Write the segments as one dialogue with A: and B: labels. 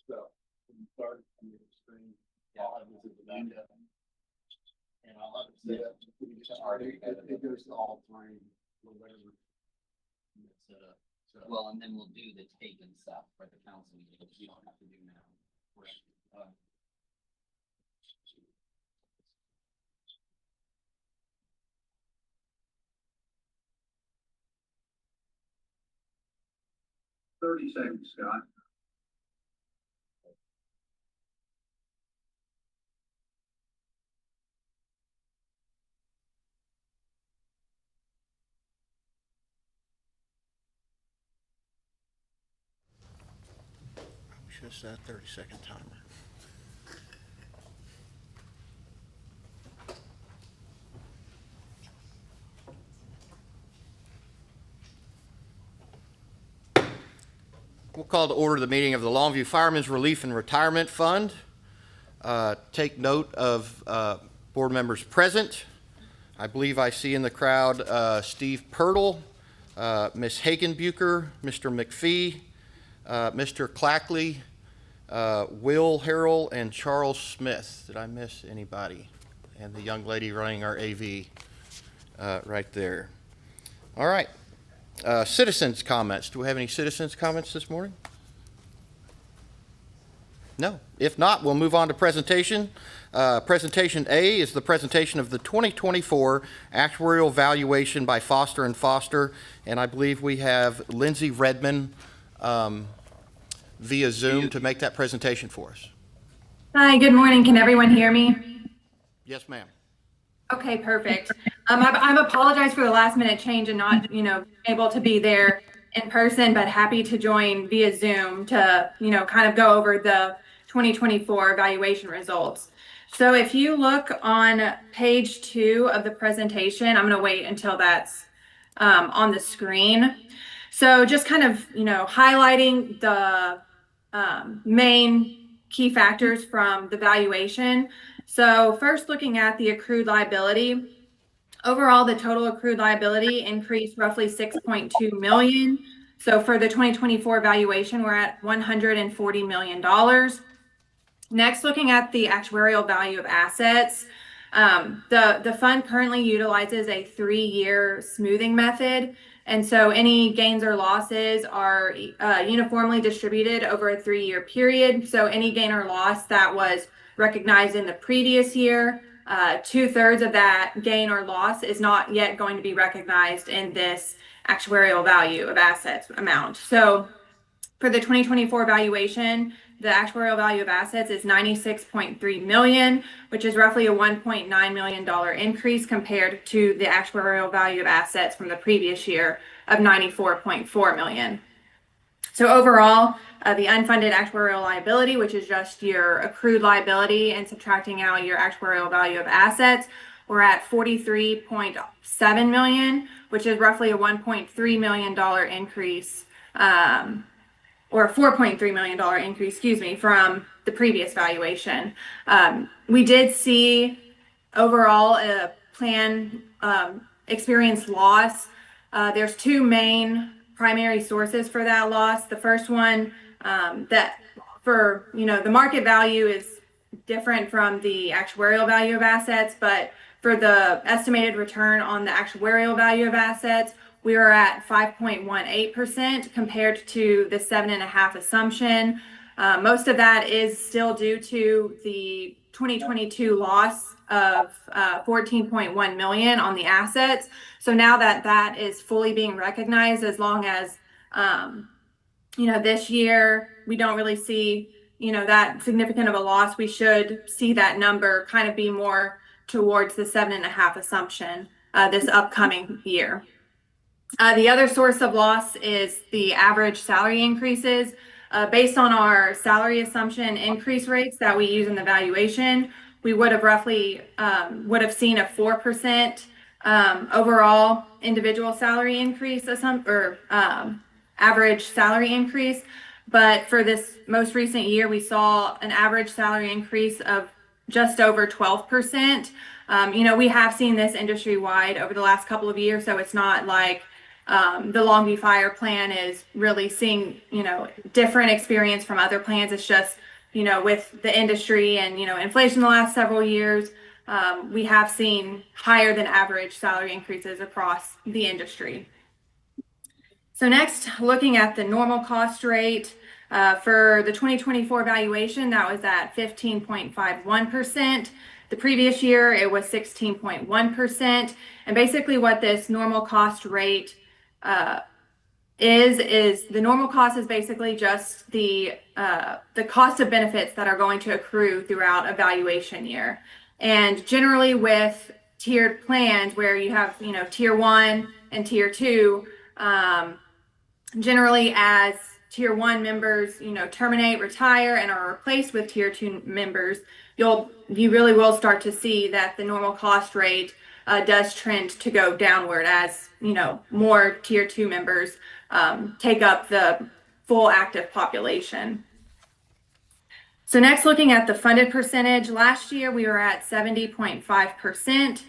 A: So when you start from your screen, I'll have this at the back up. And I'll have it set up. It goes to all three or whatever. Set up. So,
B: Well, and then we'll do the taken stuff for the council meeting, which you don't have to do now.
A: right. 30 seconds, Scott.
C: We should have set a 30-second timer. We'll call to order the meeting of the Longview Firemen's Relief and Retirement Fund. Take note of board members present. I believe I see in the crowd Steve Pirtle, Ms. Hagenbucher, Mr. McPhee, Mr. Clackley, Will Harrell, and Charles Smith. Did I miss anybody? And the young lady running our AV right there. All right. Citizens' comments. Do we have any citizens' comments this morning? No. If not, we'll move on to presentation. Presentation A is the presentation of the 2024 Actuarial Valuation by Foster & Foster, and I believe we have Lindsay Redman via Zoom to make that presentation for us.
D: Hi, good morning. Can everyone hear me?
C: Yes, ma'am.
D: Okay, perfect. I apologize for the last minute change and not, able to be there in person, but happy to join via Zoom to, kind of go over the 2024 evaluation results. So if you look on page 2 of the presentation, I'm going to wait until that's on the screen. So just kind of, highlighting the main key factors from the valuation. So first, looking at the accrued liability, overall, the total accrued liability increased roughly $6.2 million. So for the 2024 valuation, we're at $140 million. Next, looking at the actuarial value of assets, the fund currently utilizes a 3-year smoothing method. And so any gains or losses are uniformly distributed over a 3-year period. So any gain or loss that was recognized in the previous year, 2/3 of that gain or loss is not yet going to be recognized in this actuarial value of assets amount. So for the 2024 valuation, the actuarial value of assets is $96.3 million, which is roughly a $1.9 million increase compared to the actuarial value of assets from the previous year of $94.4 million. So overall, the unfunded actuarial liability, which is just your accrued liability and subtracting out your actuarial value of assets, we're at $43.7 million, which is roughly a $1.3 million increase, or a $4.3 million increase, from the previous valuation. We did see overall a plan experience loss. There's 2 main primary sources for that loss. The first one, that for, the market value is different from the actuarial value of assets, but for the estimated return on the actuarial value of assets, we are at 5.18% compared to the 7.5% assumption. Most of that is still due to the 2022 loss of $14.1 million on the assets. So now that is fully being recognized, as long as this year we don't really see that significant of a loss, we should see that number kind of be more towards the 7.5% assumption this upcoming year. The other source of loss is the average salary increases. Based on our salary assumption increase rates that we use in the valuation, we would have roughly seen a 4% overall individual salary increase, average salary increase. But for this most recent year, we saw an average salary increase of just over 12%. We have seen this industry wide over the last couple of years, so it's not like the Longview Fire plan is really seeing, different experience from other plans. It's just, with the industry and, inflation the last several years, we have seen higher than average salary increases across the industry. So next, looking at the normal cost rate, for the 2024 valuation, that was at 15.51%. The previous year, it was 16.1%. And basically what this normal cost rate is the normal cost is basically just the cost of benefits that are going to accrue throughout a valuation year. And generally with tiered plans where you have, tier 1 and tier 2, generally as tier 1 members, terminate, retire, and are replaced with tier 2 members, you really will start to see that the normal cost rate does trend to go downward as, more tier 2 members take up the full active population. So next, looking at the funded percentage, last year we were at 70.5%.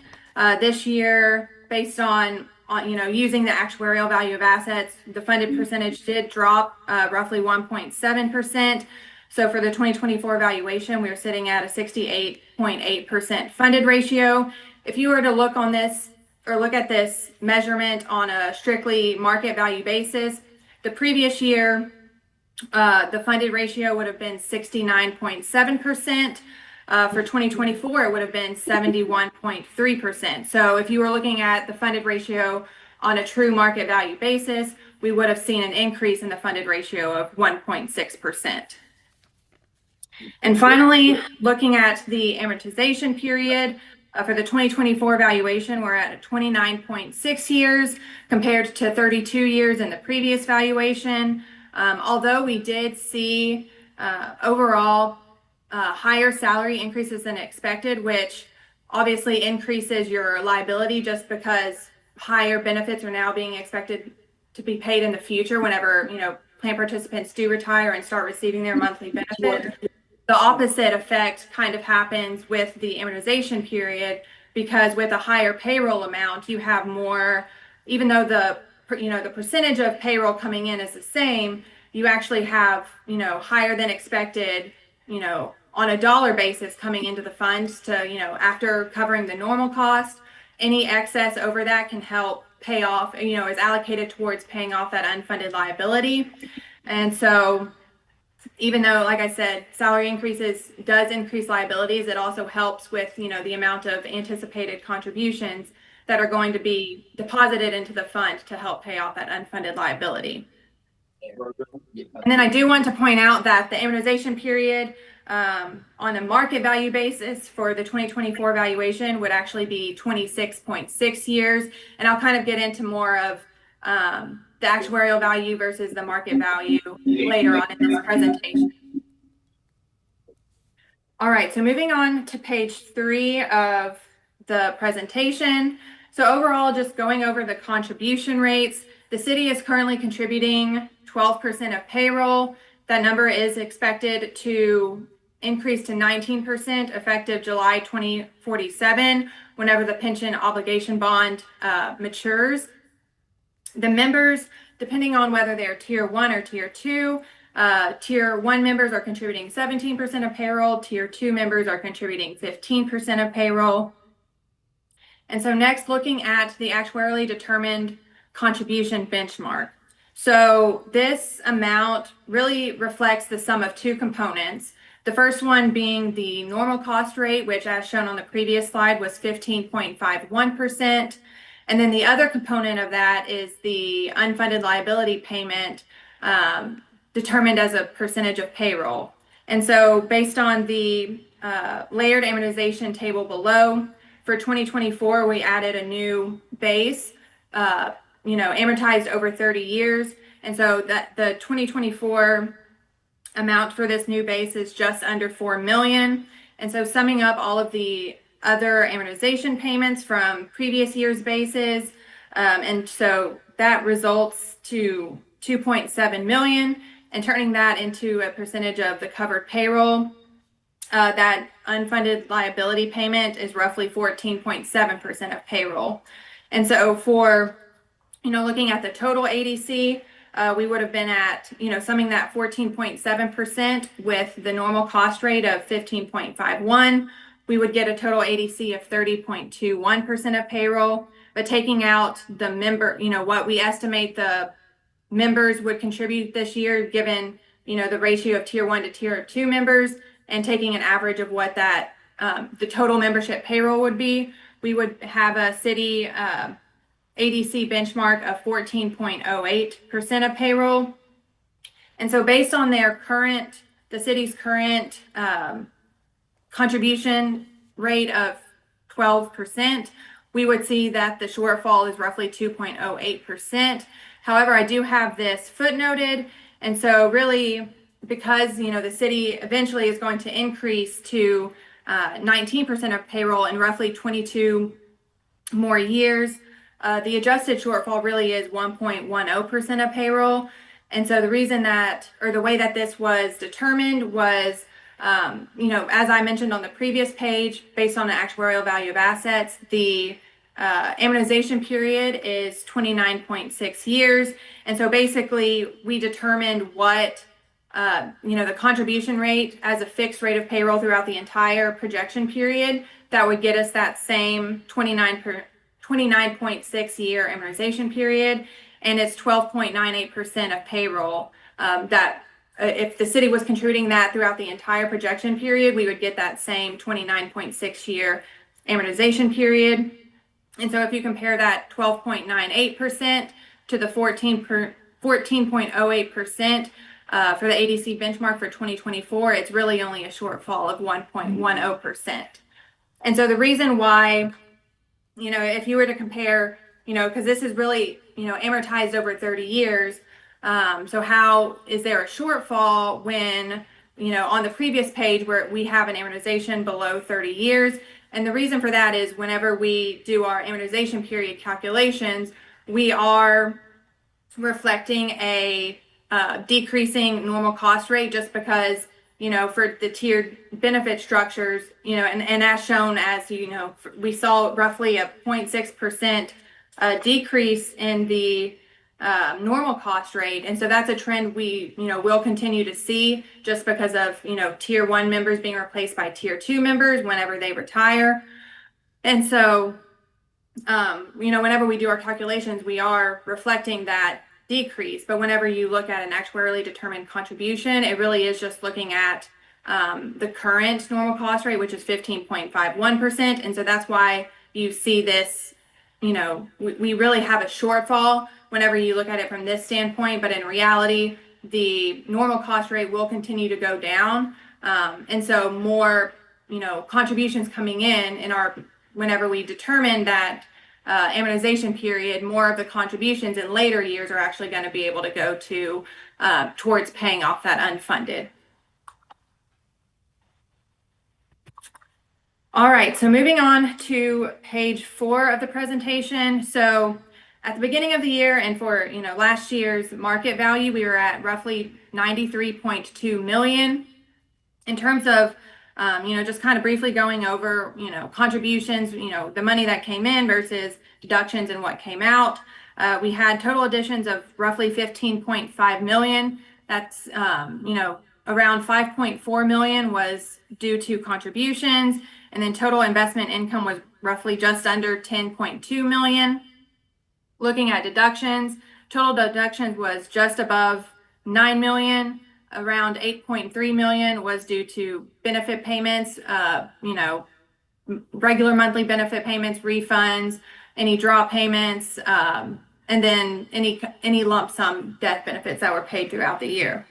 D: This year, based on using the actuarial value of assets, the funded percentage did drop roughly 1.7%. So for the 2024 valuation, we are sitting at a 68.8% funded ratio. If you were to look on this or look at this measurement on a strictly market value basis, the previous year, the funded ratio would have been 69.7%. For 2024, it would have been 71.3%. So if you were looking at the funded ratio on a true market value basis, we would have seen an increase in the funded ratio of 1.6%. And finally, looking at the amortization period, for the 2024 valuation, we're at 29.6 years compared to 32 years in the previous valuation. Although we did see overall higher salary increases than expected, which obviously increases your liability just because higher benefits are now being expected to be paid in the future whenever, plan participants do retire and start receiving their monthly benefits. The opposite effect kind of happens with the amortization period, because with a higher payroll amount, you have more, even though the percentage of payroll coming in is the same, you actually have, higher than expected, on a dollar basis coming into the funds to, after covering the normal cost. Any excess over that can help pay off, is allocated towards paying off that unfunded liability. And so even though, like I said, salary increases does increase liabilities, it also helps with, the amount of anticipated contributions that are going to be deposited into the fund to help pay off that unfunded liability. And then I do want to point out that the amortization period on a market value basis for the 2024 valuation would actually be 26.6 years. And I'll kind of get into more of the actuarial value versus the market value later on in this presentation. All right, so moving on to page 3 of the presentation. So overall, just going over the contribution rates, the city is currently contributing 12% of payroll. That number is expected to increase to 19% effective July 2047, whenever the pension obligation bond matures. The members, depending on whether they're tier 1 or tier 2, tier 1 members are contributing 17% of payroll, tier 2 members are contributing 15% of payroll. And so next, looking at the actuarially determined contribution benchmark. So this amount really reflects the sum of 2 components. The first one being the normal cost rate, which as shown on the previous slide was 15.51%. And then the other component of that is the unfunded liability payment determined as a percentage of payroll. And so based on the layered amortization table below, for 2024, we added a new base, amortized over 30 years. And so that the 2024 amount for this new base is just under $4 million. And so summing up all of the other amortization payments from previous year's bases, and so that results to $2.7 million, and turning that into a percentage of the covered payroll, that unfunded liability payment is roughly 14.7% of payroll. And so for looking at the total ADC, we would have been at, summing that 14.7% with the normal cost rate of 15.51. We would get a total ADC of 30.21% of payroll, but taking out the member, what we estimate the members would contribute this year, given, the ratio of tier 1 to tier 2 members, and taking an average of what that, the total membership payroll would be, we would have a city, ADC benchmark of 14.08% of payroll. And so based on the city's current contribution rate of 12%, we would see that the shortfall is roughly 2.08%. However, I do have this footnoted. And so really, because, the city eventually is going to increase to 19% of payroll in roughly 22 more years, the adjusted shortfall really is 1.10% of payroll. And so the reason that, or the way that this was determined was, as I mentioned on the previous page, based on the actuarial value of assets, the amortization period is 29.6 years. And so basically we determined what, the contribution rate as a fixed rate of payroll throughout the entire projection period, that would get us that same 29.6 year amortization period, and it's 12.98% of payroll. That if the city was contributing that throughout the entire projection period, we would get that same 29.6 year amortization period. And so if you compare that 12.98% to the 14.08% for the ADC benchmark for 2024, it's really only a shortfall of 1.10%. And so the reason why, if you were to compare, because this is really, amortized over 30 years. So how is there a shortfall when, on the previous page where we have an amortization below 30 years? And the reason for that is whenever we do our amortization period calculations, we are reflecting a decreasing normal cost rate, just because, for the tiered benefit structures, and as shown, as we saw roughly a 0.6% decrease in the normal cost rate. And so that's a trend we, will continue to see, just because of, tier 1 members being replaced by tier 2 members whenever they retire. And so, whenever we do our calculations, we are reflecting that decrease. But whenever you look at an actuarially determined contribution, it really is just looking at the current normal cost rate, which is 15.51%. And so that's why you see this, we really have a shortfall whenever you look at it from this standpoint. But in reality, the normal cost rate will continue to go down. And so more, contributions coming in whenever we determine that amortization period, more of the contributions in later years are actually going to be able to go to towards paying off that unfunded. All right, so moving on to page 4 of the presentation. So at the beginning of the year, and for last year's market value, we were at roughly 93.2 million. In terms of just kind of briefly going over, contributions, the money that came in versus deductions and what came out. We had total additions of roughly 15.5 million. That's, around 5.4 million was due to contributions. And then total investment income was roughly just under 10.2 million. Looking at deductions, total deductions was just above 9 million. Around 8.3 million was due to benefit payments, regular monthly benefit payments, refunds, any draw payments, and then any lump sum death benefits that were paid throughout the year.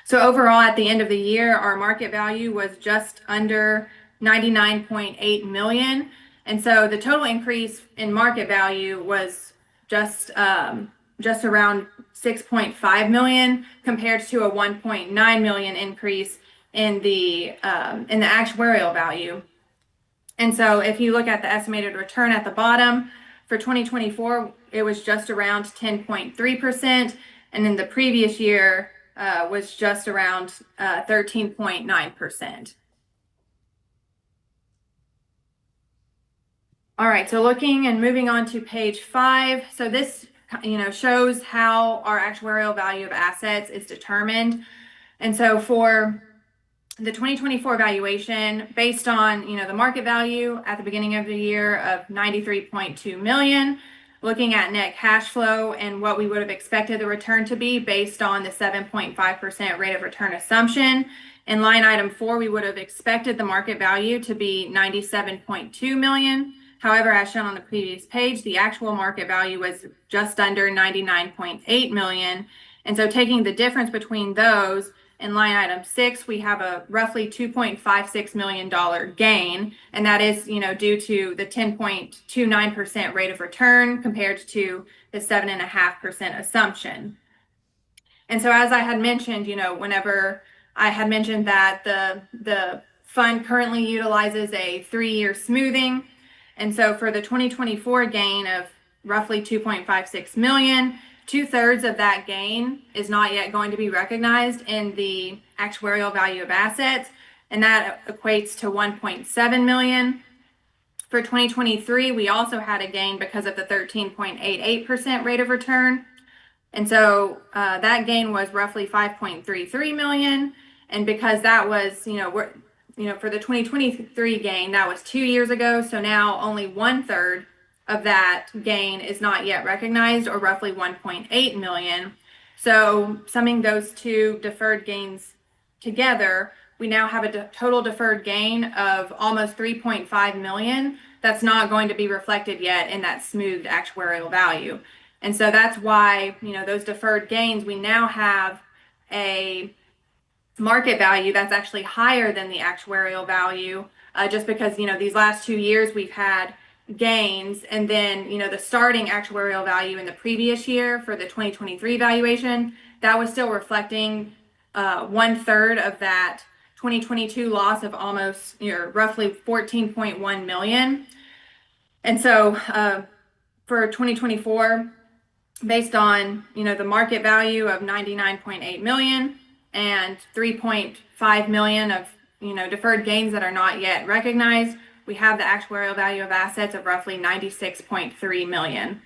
D: So overall, at the end of the year, our market value was just under 99.8 million. And so the total increase in market value was just around 6.5 million compared to a 1.9 million increase in the actuarial value. And so if you look at the estimated return at the bottom for 2024, it was just around 10.3%. And in the previous year was just around 13.9%. All right, so looking and moving on to page 5. So this, shows how our actuarial value of assets is determined. And so for the 2024 valuation, based on, the market value at the beginning of the year of 93.2 million, looking at net cash flow and what we would have expected the return to be based on the 7.5% rate of return assumption. In line item 4, we would have expected the market value to be 97.2 million. However, as shown on the previous page, the actual market value was just under 99.8 million. And so taking the difference between those, in line item 6, we have a roughly $2.56 million gain, and that is, due to the 10.29% rate of return compared to the 7.5% assumption. And so, as I had mentioned, whenever I had mentioned that the fund currently utilizes a 3-year smoothing, and so for the 2024 gain of roughly 2.56 million, 2/3 of that gain is not yet going to be recognized in the actuarial value of assets, and that equates to 1.7 million. For 2023, we also had a gain because of the 13.88% rate of return. And so that gain was roughly 5.33 million. And because that was, for the 2023 gain, that was 2 years ago. So now only 1/3 of that gain is not yet recognized, or roughly 1.8 million. So summing those two deferred gains together, we now have a total deferred gain of almost 3.5 million. That's not going to be reflected yet in that smoothed actuarial value. And so that's why, those deferred gains, we now have a market value that's actually higher than the actuarial value, just because, these last 2 years we've had gains, and then, the starting actuarial value in the previous year for the 2023 valuation, that was still reflecting 1/3 of that 2022 loss of almost, roughly 14.1 million. And so for 2024, based on, the market value of 99.8 million and 3.5 million of, deferred gains that are not yet recognized, we have the actuarial value of assets of roughly 96.3 million.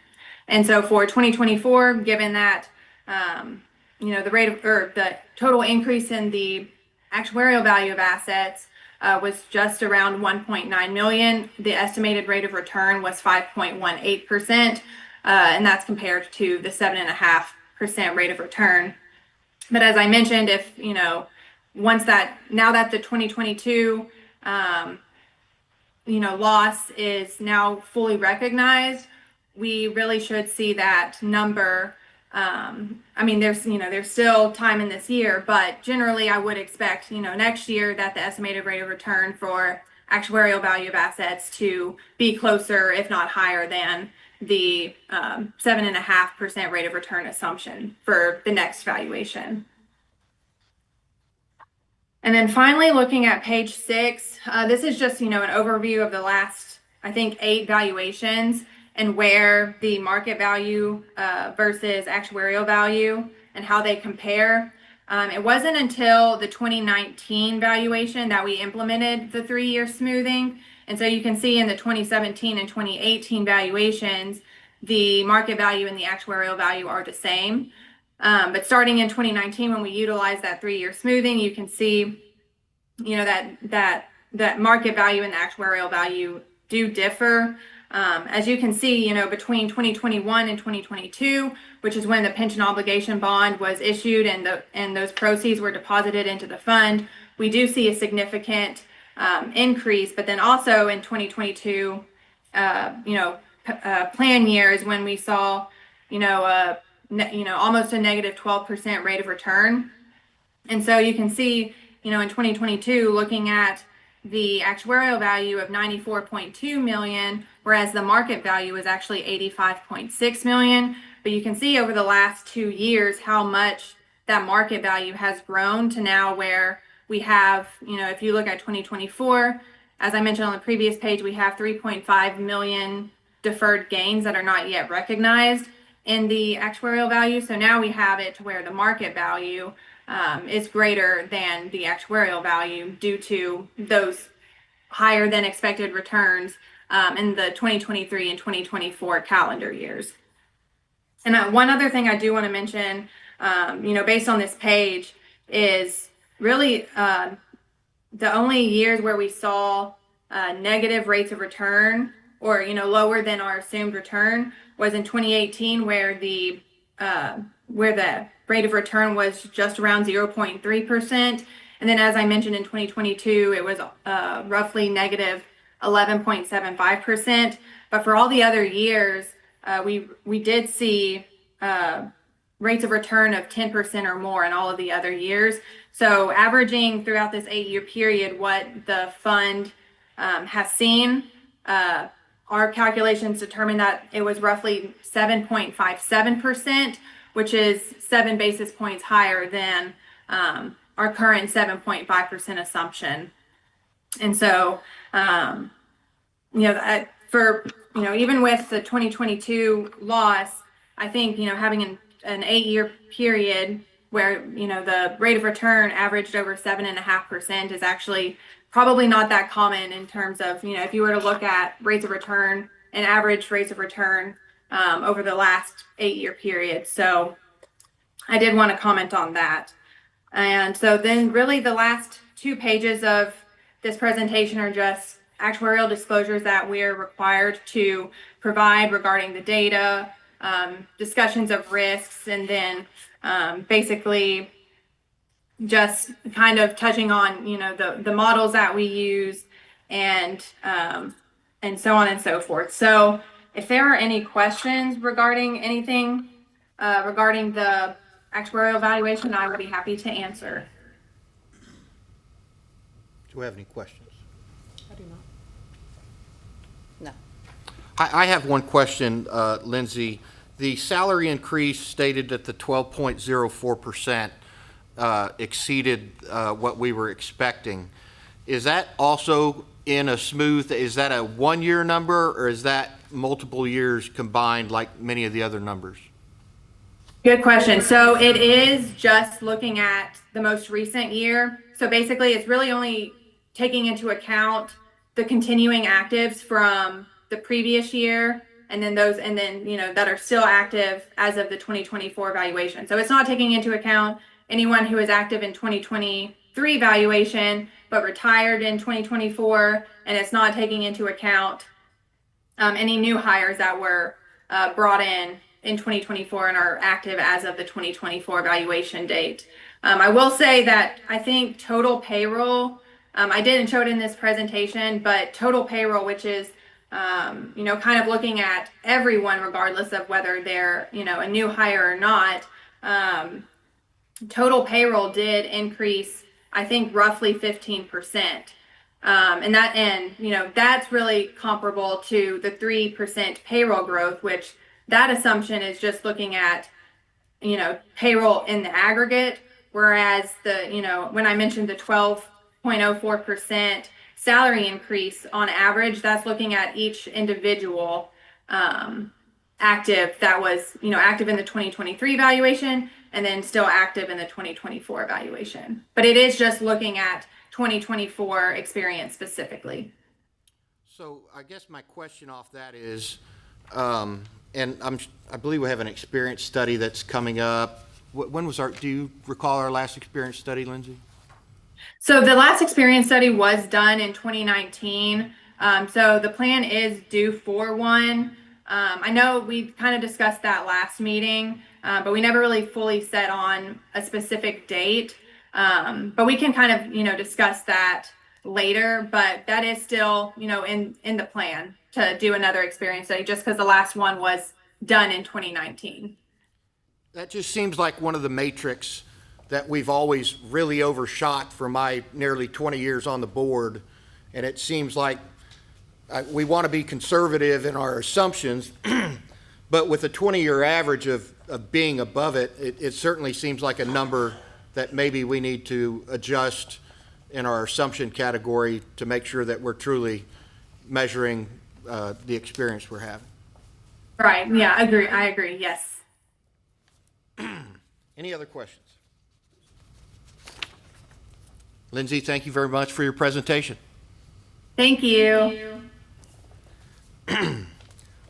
D: And so for 2024, given that, the rate of, or the total increase in the actuarial value of assets was just around 1.9 million, the estimated rate of return was 5.18%, and that's compared to the 7.5% rate of return. But as I mentioned, if, now that the 2022, loss is now fully recognized, we really should see that number. There's still time in this year, but generally I would expect, next year that the estimated rate of return for actuarial value of assets to be closer, if not higher than the 7.5% rate of return assumption for the next valuation. And then finally, looking at page 6, this is just, an overview of the last, I think, 8 valuations and where the market value versus actuarial value and how they compare. It wasn't until the 2019 valuation that we implemented the 3-year smoothing. And so you can see in the 2017 and 2018 valuations, the market value and the actuarial value are the same. But starting in 2019, when we utilized that 3-year smoothing, you can see, that market value and the actuarial value do differ. As you can see, between 2021 and 2022, which is when the pension obligation bond was issued and those proceeds were deposited into the fund, we do see a significant increase. But then also in 2022, plan years when we saw, almost a negative 12% rate of return. And so you can see, in 2022, looking at the actuarial value of 94.2 million, whereas the market value is actually 85.6 million. But you can see over the last 2 years how much that market value has grown to now where we have, if you look at 2024, as I mentioned on the previous page, we have 3.5 million deferred gains that are not yet recognized in the actuarial value. So now we have it to where the market value is greater than the actuarial value due to those higher than expected returns in the 2023 and 2024 calendar years. And one other thing I do want to mention, based on this page, is really the only years where we saw negative rates of return or lower than our assumed return was in 2018, where the rate of return was just around 0.3%. And then, as I mentioned, in 2022, it was roughly negative 11.75%. But for all the other years, we did see rates of return of 10% or more in all of the other years. So averaging throughout this 8-year period what the fund has seen, our calculations determined that it was roughly 7.57%, which is 7 basis points higher than our current 7.5% assumption. And so, even with the 2022 loss, I think, having an 8-year period where, the rate of return averaged over 7.5% is actually probably not that common in terms of, if you were to look at rates of return and average rates of return over the last 8-year period. So I did want to comment on that. And so then really the last 2 pages of this presentation are just actuarial disclosures that we're required to provide regarding the data, discussions of risks, and then basically just kind of touching on, the models that we use and so on and so forth. So if there are any questions regarding anything regarding the actuarial evaluation, I would be happy to answer.
C: Do we have any questions?
E: I do not. No.
C: I have one question, Lindsay. The salary increase stated that the 12.04% exceeded what we were expecting. Is that also in a smooth, is that a 1-year number, or is that multiple years combined like many of the other numbers?
D: Good question. So it is just looking at the most recent year. So basically it's really only taking into account the continuing actives from the previous year, and then those, and then, that are still active as of the 2024 valuation. So it's not taking into account anyone who is active in 2023 valuation, but retired in 2024. And it's not taking into account any new hires that were brought in 2024 and are active as of the 2024 valuation date. I will say that I think total payroll, I didn't show it in this presentation, but total payroll, which is kind of looking at everyone regardless of whether they're, a new hire or not, total payroll did increase, I think, roughly 15%. And that's really comparable to the 3% payroll growth, which that assumption is just looking at, payroll in the aggregate, whereas when I mentioned the 12.04% salary increase on average, that's looking at each individual active that was, active in the 2023 valuation and then still active in the 2024 valuation. But it is just looking at 2024 experience specifically.
C: So I guess my question off that is, and I believe we have an experience study that's coming up. When was do you recall our last experience study, Lindsay?
D: So the last experience study was done in 2019. So the plan is due for one. I know we kind of discussed that last meeting, but we never really fully set on a specific date. But we can kind of, discuss that later, but that is still, in the plan to do another experience study just because the last one was done in 2019.
C: That just seems like one of the matrix that we've always really overshot for my nearly 20 years on the board. And it seems like we want to be conservative in our assumptions, but with a 20-year average of being above it, it certainly seems like a number that maybe we need to adjust in our assumption category to make sure that we're truly measuring the experience we're having.
D: Right. Yeah, I agree. Yes.
C: Any other questions? Lindsay, thank you very much for your presentation.
D: Thank you.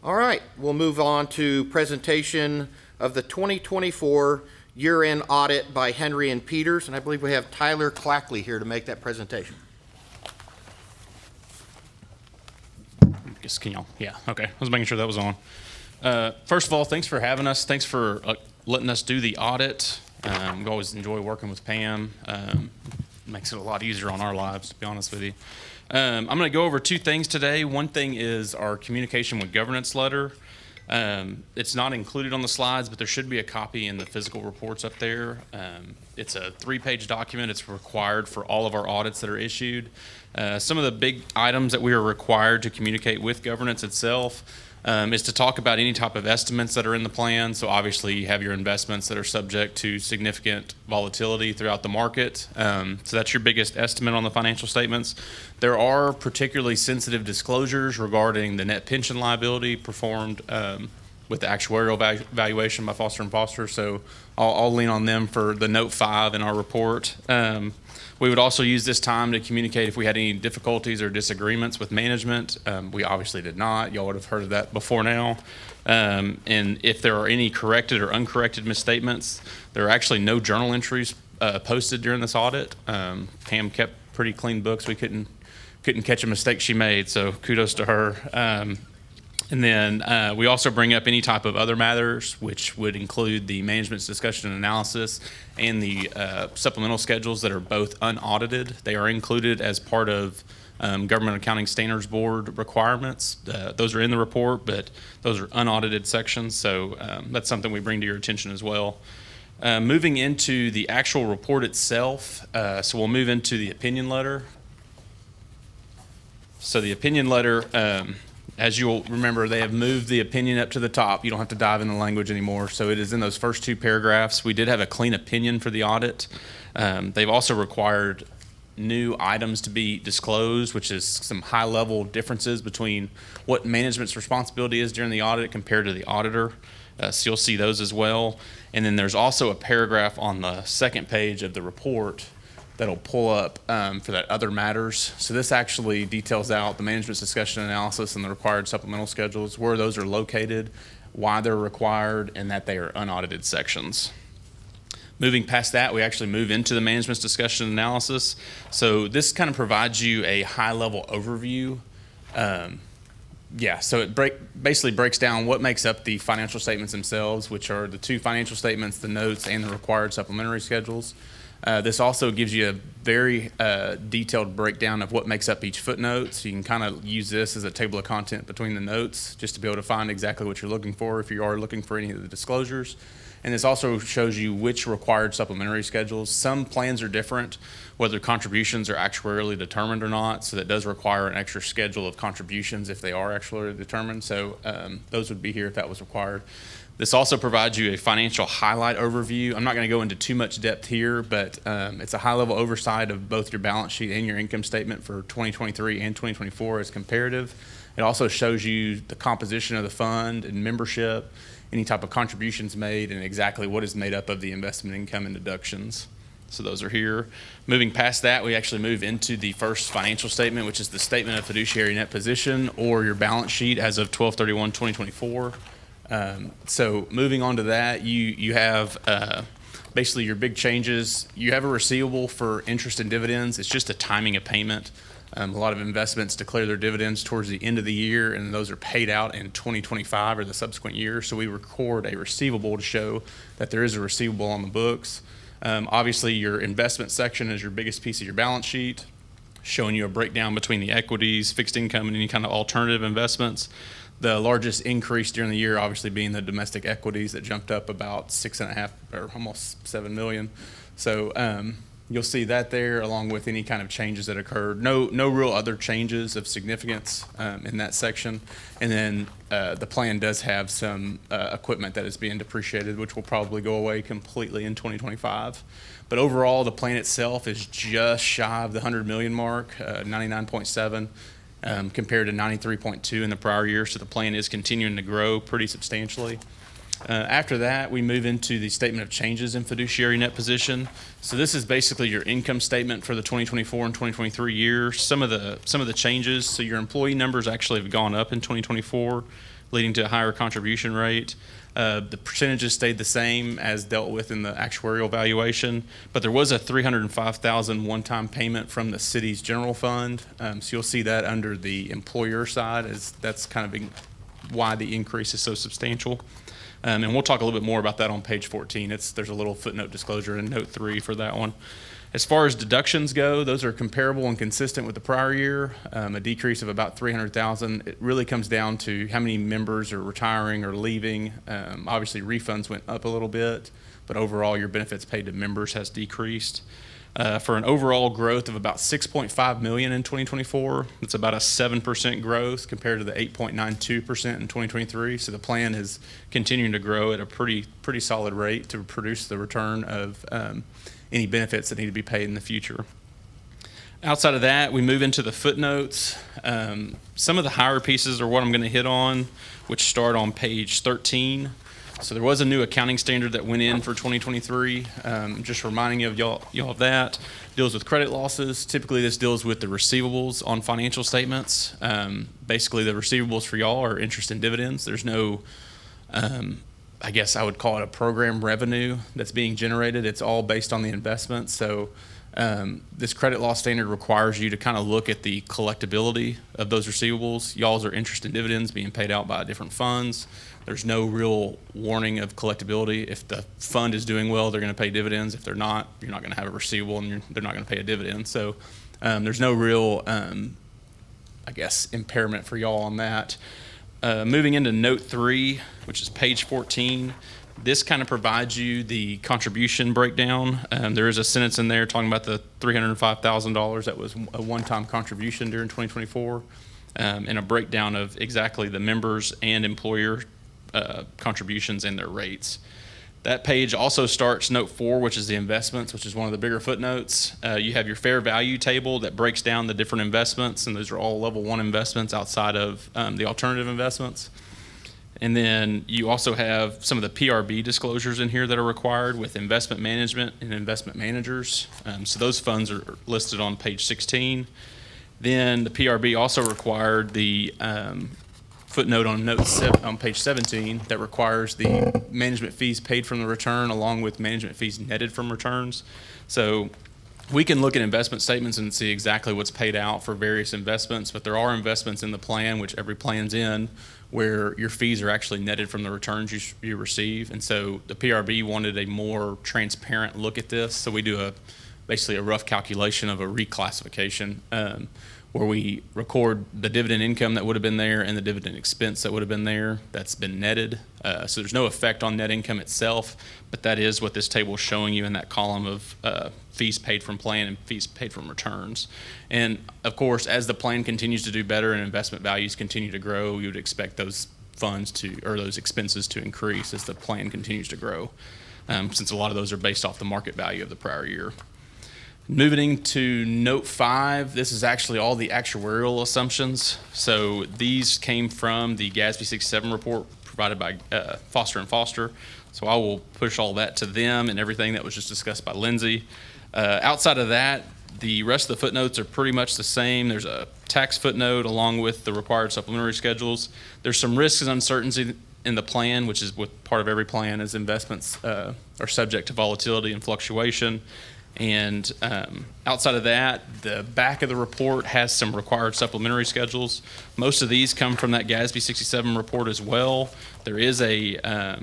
C: All right, we'll move on to presentation of the 2024 year-end audit by Henry and Peters, and I believe we have Tyler Clackley here to make that presentation.
F: Can y'all? Yeah, okay. I was making sure that was on. First of all, thanks for having us. Thanks for letting us do the audit. We always enjoy working with Pam. Makes it a lot easier on our lives, to be honest with you. I'm going to go over two things today. One thing is our communication with governance letter. It's not included on the slides, but there should be a copy in the physical reports up there. It's a 3-page document. It's required for all of our audits that are issued. Some of the big items that we are required to communicate with governance itself is to talk about any type of estimates that are in the plan. So obviously you have your investments that are subject to significant volatility throughout the market. So that's your biggest estimate on the financial statements. There are particularly sensitive disclosures regarding the net pension liability performed with the actuarial valuation by Foster & Foster. So I'll lean on them for the note 5 in our report. We would also use this time to communicate if we had any difficulties or disagreements with management. We obviously did not. Y'all would have heard of that before now. And if there are any corrected or uncorrected misstatements, there are actually no journal entries posted during this audit. Pam kept pretty clean books. We couldn't catch a mistake she made, so kudos to her. And then we also bring up any type of other matters, which would include the management's discussion and analysis and the supplemental schedules that are both unaudited. They are included as part of Government Accounting Standards Board requirements. Those are in the report, but those are unaudited sections, so that's something we bring to your attention as well. Moving into the actual report itself, so we'll move into the opinion letter. So the opinion letter, as you'll remember, they have moved the opinion up to the top. You don't have to dive into the language anymore. So it is in those first 2 paragraphs. We did have a clean opinion for the audit. They've also required new items to be disclosed, which is some high-level differences between what management's responsibility is during the audit compared to the auditor. So you'll see those as well. And then there's also a paragraph on the second page of the report that'll pull up for that other matters. So this actually details out the management's discussion and analysis and the required supplemental schedules, where those are located, why they're required, and that they are unaudited sections. Moving past that, we actually move into the management's discussion and analysis. So this kind of provides you a high-level overview. So it basically breaks down what makes up the financial statements themselves, which are the 2 financial statements, the notes, and the required supplementary schedules. This also gives you a very detailed breakdown of what makes up each footnote. So you can kind of use this as a table of content between the notes just to be able to find exactly what you're looking for if you are looking for any of the disclosures. And this also shows you which required supplementary schedules. Some plans are different, whether contributions are actuarially determined or not. So that does require an extra schedule of contributions if they are actuarially determined. So those would be here if that was required. This also provides you a financial highlight overview. I'm not going to go into too much depth here, but it's a high-level oversight of both your balance sheet and your income statement for 2023 and 2024 as comparative. It also shows you the composition of the fund and membership, any type of contributions made, and exactly what is made up of the investment income and deductions. So those are here. Moving past that, we actually move into the first financial statement, which is the statement of fiduciary net position or your balance sheet as of 12/31/2024. So moving on to that, you have basically your big changes. You have a receivable for interest and dividends. It's just a timing of payment. A lot of investments declare their dividends towards the end of the year, and those are paid out in 2025 or the subsequent year. So we record a receivable to show that there is a receivable on the books. Obviously, your investment section is your biggest piece of your balance sheet, showing you a breakdown between the equities, fixed income, and any kind of alternative investments. The largest increase during the year, obviously, being the domestic equities that jumped up about 6.5 or almost 7 million. So you'll see that there, along with any kind of changes that occurred. No real other changes of significance in that section. And then the plan does have some equipment that is being depreciated, which will probably go away completely in 2025. But overall, the plan itself is just shy of the 100 million mark, 99.7. Compared to 93.2 in the prior year. So the plan is continuing to grow pretty substantially. After that, we move into the statement of changes in fiduciary net position. So this is basically your income statement for the 2024 and 2023 year. Some of the changes, so your employee numbers actually have gone up in 2024, leading to a higher contribution rate. The percentages stayed the same as dealt with in the actuarial valuation, but there was a $305,000 one-time payment from the city's general fund. So you'll see that under the employer side, as that's kind of why the increase is so substantial. And we'll talk a little bit more about that on page 14. There's a little footnote disclosure in note 3 for that one. As far as deductions go, those are comparable and consistent with the prior year, a decrease of about $300,000. It really comes down to how many members are retiring or leaving. Obviously, refunds went up a little bit, but overall, your benefits paid to members has decreased. For an overall growth of about $6.5 million in 2024, it's about a 7% growth compared to the 8.92% in 2023. So the plan is continuing to grow at a pretty solid rate to produce the return of any benefits that need to be paid in the future. Outside of that, we move into the footnotes. Some of the higher pieces are what I'm going to hit on, which start on page 13. So there was a new accounting standard that went in for 2023. Just reminding you of y'all of that. Deals with credit losses. Typically, this deals with the receivables on financial statements. Basically, the receivables for y'all are interest and dividends. There's no I guess I would call it a program revenue that's being generated. It's all based on the investment. So this credit loss standard requires you to kind of look at the collectability of those receivables. Y'all's are interest and dividends being paid out by different funds. There's no real warning of collectability. If the fund is doing well, they're going to pay dividends. If they're not, you're not going to have a receivable and they're not going to pay a dividend. So there's no real, I guess, impairment for y'all on that. Moving into note 3, which is page 14, this kind of provides you the contribution breakdown. There is a sentence in there talking about the $305,000 that was a one-time contribution during 2024, and a breakdown of exactly the members and employer contributions and their rates. That page also starts note 4, which is the investments, which is one of the bigger footnotes. You have your fair value table that breaks down the different investments, and those are all level 1 investments outside of the alternative investments. And then you also have some of the PRB disclosures in here that are required with investment management and investment managers. So those funds are listed on page 16. Then the PRB also required the footnote on on page 17 that requires the management fees paid from the return along with management fees netted from returns. So we can look at investment statements and see exactly what's paid out for various investments, but there are investments in the plan, which every plan's in, where your fees are actually netted from the returns you receive. And so the PRB wanted a more transparent look at this. So we do basically a rough calculation of a reclassification where we record the dividend income that would have been there and the dividend expense that would have been there. That's been netted. So there's no effect on net income itself, but that is what this table is showing you in that column of fees paid from plan and fees paid from returns. And of course, as the plan continues to do better and investment values continue to grow, you would expect those those expenses to increase as the plan continues to grow, since a lot of those are based off the market value of the prior year. Moving to note 5, this is actually all the actuarial assumptions. So these came from the GASB 67 report provided by Foster & Foster. So I will push all that to them and everything that was just discussed by Lindsay. Outside of that, the rest of the footnotes are pretty much the same. There's a tax footnote along with the required supplementary schedules. There's some risks and uncertainty in the plan, which is what part of every plan is. Investments are subject to volatility and fluctuation. And outside of that, the back of the report has some required supplementary schedules. Most of these come from that GASB 67 report as well. There is a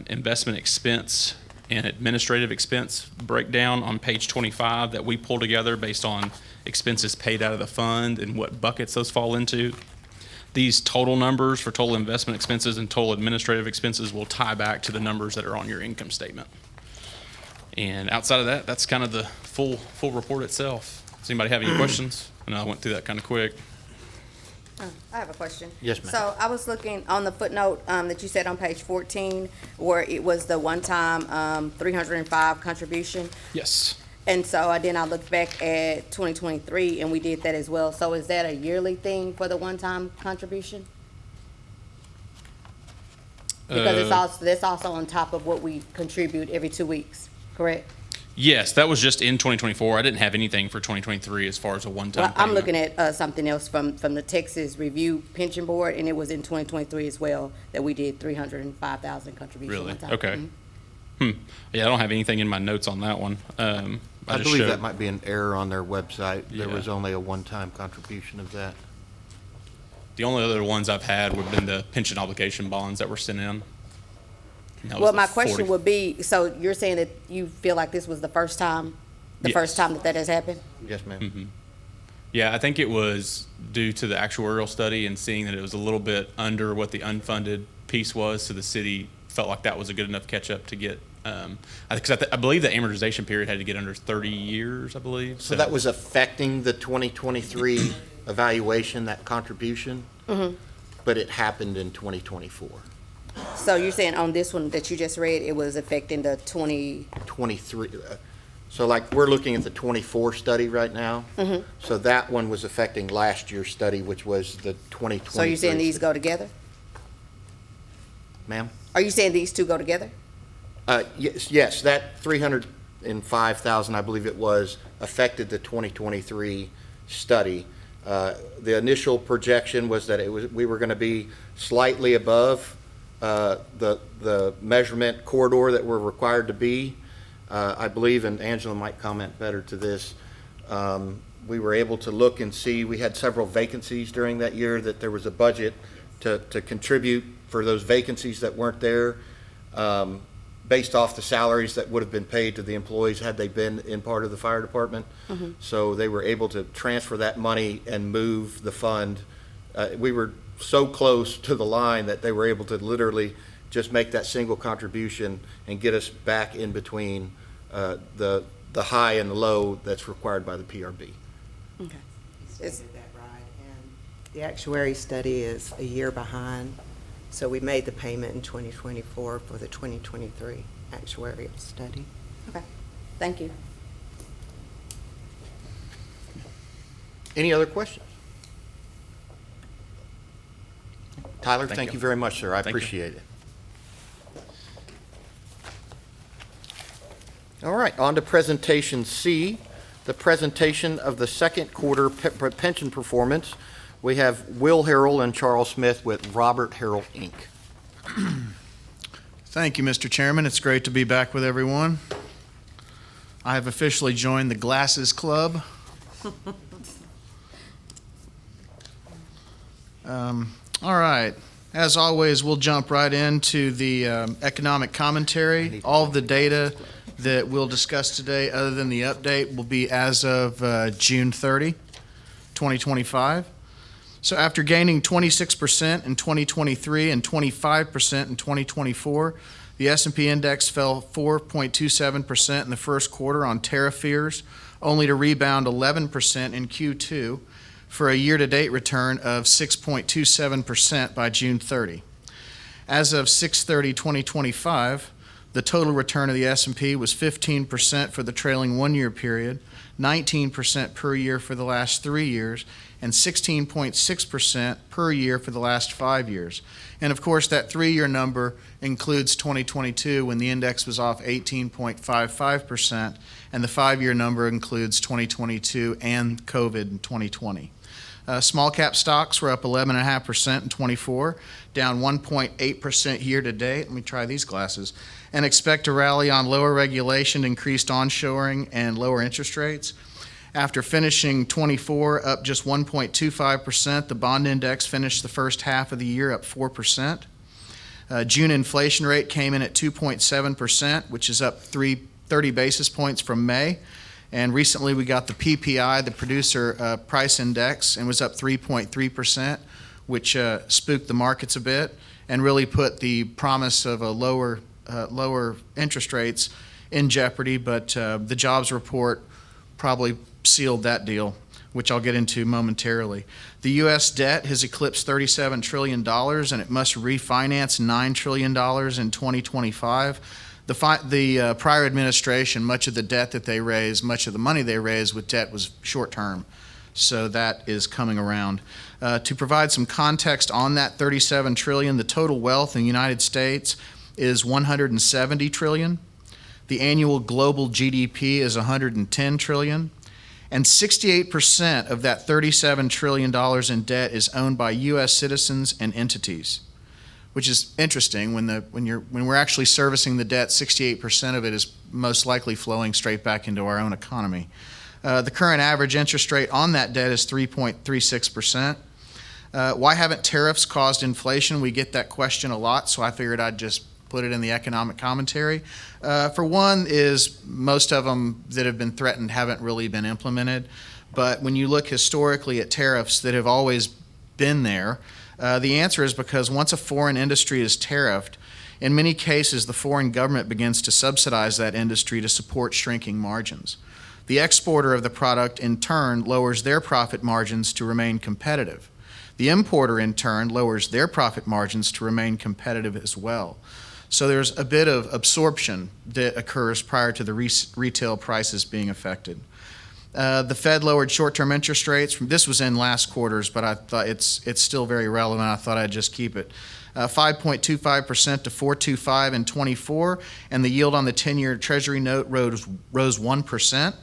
F: investment expense and administrative expense breakdown on page 25 that we pull together based on expenses paid out of the fund and what buckets those fall into. These total numbers for total investment expenses and total administrative expenses will tie back to the numbers that are on your income statement. And outside of that, that's kind of the full report itself. Does anybody have any questions? I know I went through that kind of quick.
E: I have a question.
C: Yes, ma'am.
E: So I was looking on the footnote that you said on page 14, where it was the one-time 305 contribution.
F: Yes.
E: And so I looked back at 2023, and we did that as well. So is that a yearly thing for the one-time contribution? Because that's also on top of what we contribute every 2 weeks, correct?
F: Yes, that was just in 2024. I didn't have anything for 2023 as far as a one-time
E: Well, I'm
F: payment.
E: looking at something else from the Texas Review Pension Board, and it was in 2023 as well, that we did 305,000 contribution
F: Really?
E: one time.
F: Okay.
E: Mhm.
F: Yeah, I don't have anything in my notes on that one.
C: I
F: just
C: believe
F: showed-
C: that might be an error on their website. There
F: Yeah.
C: was only a one-time contribution of that.
F: The only other ones I've had would have been the pension obligation bonds that were sent in. And that was
E: Well,
F: the
E: my question
F: 40
E: would be, so you're saying that you feel like this was the first time
F: Yes.
E: that has happened?
C: Yes, ma'am.
F: Yeah, I think it was due to the actuarial study and seeing that it was a little bit under what the unfunded piece was, so the city felt like that was a good enough catch-up to get, because I believe the amortization period had to get under 30 years, I believe.
C: So that was affecting the 2023 evaluation, that contribution? But it happened in 2024.
E: So you're saying on this one that you just read, it was affecting the
C: 23, so like, we're looking at the 24 study right now. So that one was affecting last year's study, which was the 2023.
E: So you're saying these
C: study.
E: go together?
C: Ma'am?
E: Are you saying these two go together?
C: Yes, that 305,000, I believe it was, affected the 2023 study. The initial projection was that we were going to be slightly above the measurement corridor that we're required to be. I believe, and Angela might comment better to this, we were able to look and see, we had several vacancies during that year, that there was a budget to contribute for those vacancies that weren't there, based off the salaries that would have been paid to the employees had they been in part of the fire department. So they were able to transfer that money and move the fund. We were so close to the line that they were able to literally just make that single contribution and get us back in between the high and the low that's required by the PRB.
E: Okay.
G: Stated that right, and the actuary study is a year behind, so we made the payment in 2024 for the 2023 actuarial study.
E: Okay, thank you.
C: Any other questions? Tyler,
F: Thank
C: thank
F: you.
C: you very much, sir. I
F: Thank you.
C: appreciate it. All right, on to presentation C, the presentation of the second quarter pension performance. We have Will Harrell and Charles Smith with Robert Harrell, Inc.
H: Thank you, Mr. Chairman. It's great to be back with everyone. I have officially joined the Glasses Club. All right. As always, we'll jump right into the economic commentary. All of the data that we'll discuss today, other than the update, will be as of June 30, 2025. So after gaining 26% in 2023 and 25% in 2024, the S&P index fell 4.27% in the first quarter on tariff fears, only to rebound 11% in Q2 for a year-to-date return of 6.27% by June 30. As of 6/30/2025, the total return of the S&P was 15% for the trailing one-year period, 19% per year for the last 3 years, and 16.6% per year for the last 5 years. And of course, that 3-year number includes 2022 when the index was off 18.55%, and the 5-year number includes 2022 and COVID in 2020. Small cap stocks were up 11.5% in 24, down 1.8% year to date. Let me try these glasses. And expect to rally on lower regulation, increased onshoring, and lower interest rates. After finishing 24 up just 1.25%, the bond index finished the first half of the year up 4%. June inflation rate came in at 2.7%, which is up 30 basis points from May. And recently we got the PPI, the producer price index, and was up 3.3%, which spooked the markets a bit and really put the promise of a lower interest rates in jeopardy. But the jobs report probably sealed that deal, which I'll get into momentarily. The U.S. debt has eclipsed $37 trillion, and it must refinance $9 trillion in 2025. The prior administration, much of the debt that they raised, much of the money they raised with debt was short-term. So that is coming around. To provide some context on that 37 trillion, the total wealth in the United States is 170 trillion. The annual global GDP is 110 trillion. And 68% of that $37 trillion in debt is owned by U.S. citizens and entities, which is interesting. When we're actually servicing the debt, 68% of it is most likely flowing straight back into our own economy. The current average interest rate on that debt is 3.36%. Why haven't tariffs caused inflation? We get that question a lot, so I figured I'd just put it in the economic commentary. For one is most of them that have been threatened haven't really been implemented. But when you look historically at tariffs that have always been there, the answer is because once a foreign industry is tariffed, in many cases the foreign government begins to subsidize that industry to support shrinking margins. The exporter of the product in turn lowers their profit margins to remain competitive. The importer in turn lowers their profit margins to remain competitive as well. So there's a bit of absorption that occurs prior to the retail prices being affected. The Fed lowered short-term interest rates. This was in last quarters, but I thought it's still very relevant. I thought I'd just keep it. 5.25% to 4.25 in 24, and the yield on the 10-year Treasury note rose 1%.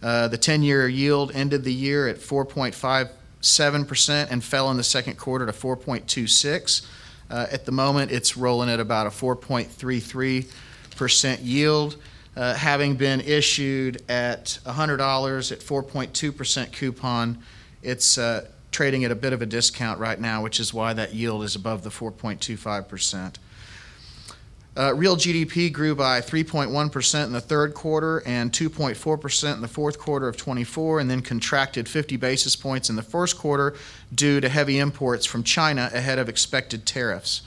H: The 10-year yield ended the year at 4.57% and fell in the second quarter to 4.26. At the moment, it's rolling at about a 4.33% yield, having been issued at $100 at 4.2% coupon. It's trading at a bit of a discount right now, which is why that yield is above the 4.25%. Real GDP grew by 3.1% in the third quarter and 2.4% in the fourth quarter of 24, and then contracted 50 basis points in the first quarter due to heavy imports from China ahead of expected tariffs.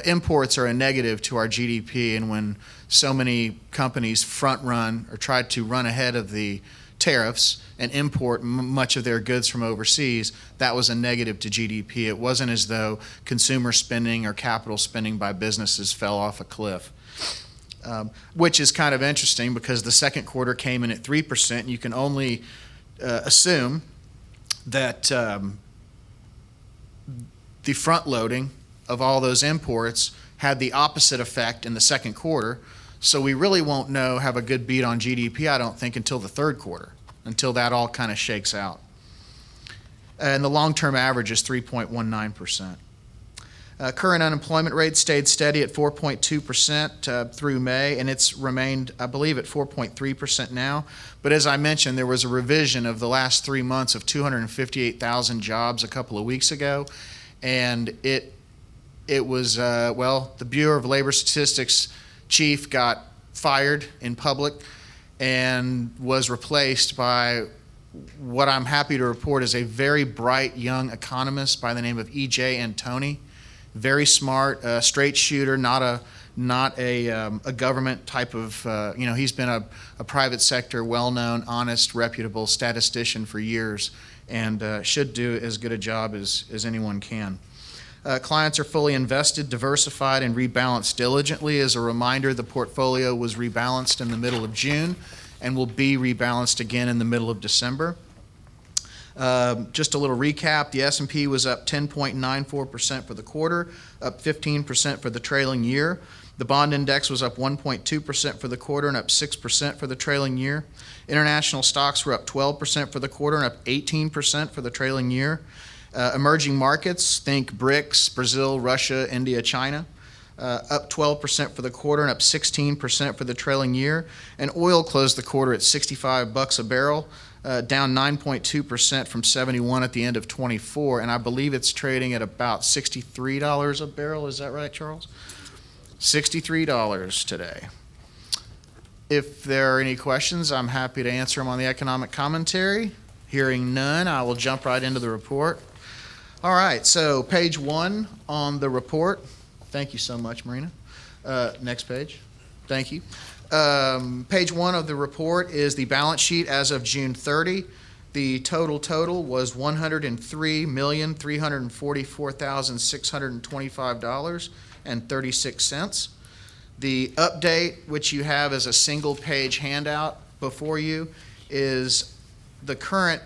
H: Imports are a negative to our GDP, and when so many companies front run or try to run ahead of the tariffs and import much of their goods from overseas, that was a negative to GDP. It wasn't as though consumer spending or capital spending by businesses fell off a cliff, which is kind of interesting because the second quarter came in at 3%. And you can only assume that the front loading of all those imports had the opposite effect in the second quarter. So we really won't have a good beat on GDP, I don't think, until the third quarter, until that all kind of shakes out. And the long-term average is 3.19%. Current unemployment rate stayed steady at 4.2% through May, and it's remained, I believe, at 4.3% now. But as I mentioned, there was a revision of the last 3 months of 258,000 jobs a couple of weeks ago, and it was, the Bureau of Labor Statistics chief got fired in public and was replaced by what I'm happy to report is a very bright young economist by the name of E.J. Antoni. Very smart, straight shooter, not a government type of, he's been a private sector, well-known, honest, reputable statistician for years and should do as good a job as anyone can. Clients are fully invested, diversified, and rebalanced diligently. As a reminder, the portfolio was rebalanced in the middle of June and will be rebalanced again in the middle of December. Just a little recap, the S&P was up 10.94% for the quarter, up 15% for the trailing year. The bond index was up 1.2% for the quarter and up 6% for the trailing year. International stocks were up 12% for the quarter and up 18% for the trailing year. Emerging markets, think BRICS, Brazil, Russia, India, China, up 12% for the quarter and up 16% for the trailing year. And oil closed the quarter at $65 a barrel, down 9.2% from 71 at the end of 24. And I believe it's trading at about $63 a barrel. Is that right, Charles? $63 today. If there are any questions, I'm happy to answer them on the economic commentary. Hearing none, I will jump right into the report. All right, so page 1 on the report. Thank you so much, Marina. Next page. Thank you. Page 1 of the report is the balance sheet as of June 30. The total was $103,344,625.36. The update, which you have as a single page handout before you, is the current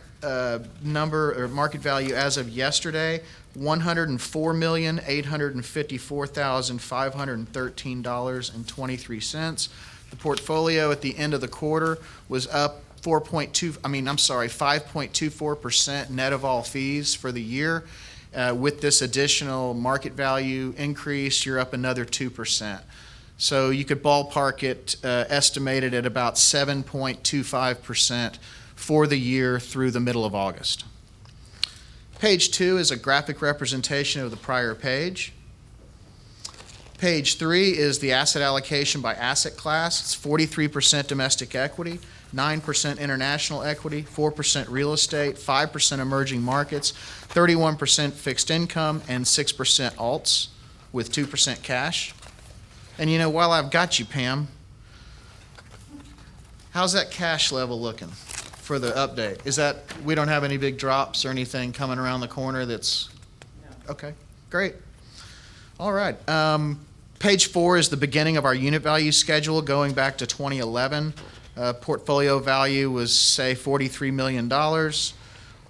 H: number or market value as of yesterday, $104,854,513.23. The portfolio at the end of the quarter was up 5.24% net of all fees for the year. With this additional market value increase, you're up another 2%. So you could ballpark it, estimated at about 7.25% for the year through the middle of August. Page 2 is a graphic representation of the prior page. Page 3 is the asset allocation by asset class. It's 43% domestic equity, 9% international equity, 4% real estate, 5% emerging markets, 31% fixed income, and 6% alts with 2% cash. And while I've got you, Pam, how's that cash level looking for the update? Is that, we don't have any big drops or anything coming around the corner that's, okay, great. All right. Page 4 is the beginning of our unit value schedule going back to 2011. Portfolio value was, say, $43 million.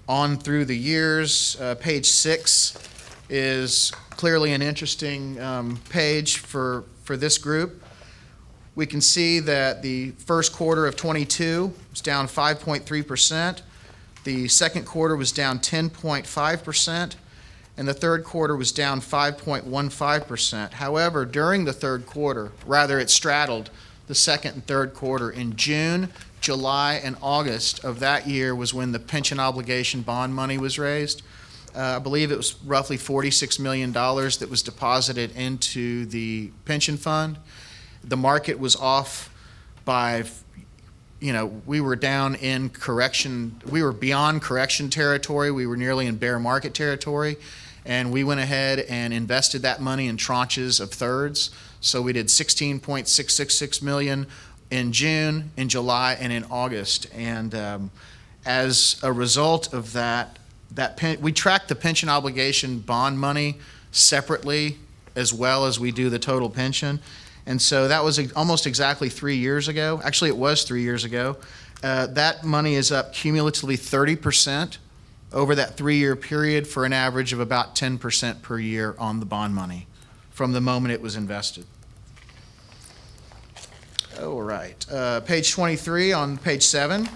H: On through the years, page 6 is clearly an interesting page for this group. We can see that the first quarter of 22 was down 5.3%. The second quarter was down 10.5%. And the third quarter was down 5.15%. However, during the third quarter, rather it straddled the second and third quarter. In June, July, and August of that year was when the pension obligation bond money was raised. I believe it was roughly $46 million that was deposited into the pension fund. The market was off by, we were down in correction. We were beyond correction territory. We were nearly in bear market territory. And we went ahead and invested that money in tranches of thirds. So we did $16.666 million in June, in July, and in August. And as a result of that, we track the pension obligation bond money separately as well as we do the total pension. And so that was almost exactly 3 years ago. Actually, it was 3 years ago. That money is up cumulatively 30% over that 3-year period for an average of about 10% per year on the bond money from the moment it was invested. All right. Page 23 on page 7.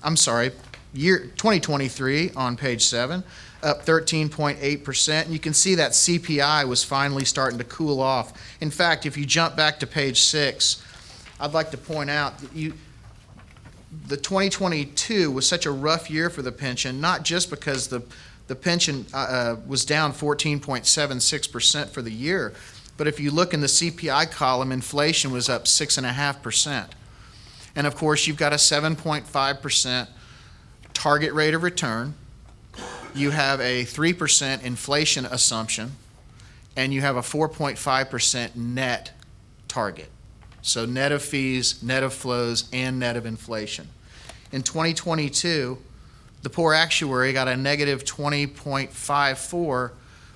H: I'm sorry, year 2023 on page 7, up 13.8%. You can see that CPI was finally starting to cool off. In fact, if you jump back to page 6, I'd like to point out that the 2022 was such a rough year for the pension, not just because the pension was down 14.76% for the year, but if you look in the CPI column, inflation was up 6.5%. And of course, you've got a 7.5% target rate of return. You have a 3% inflation assumption, and you have a 4.5% net target. So net of fees, net of flows, and net of inflation. In 2022, the poor actuary got a negative 20.54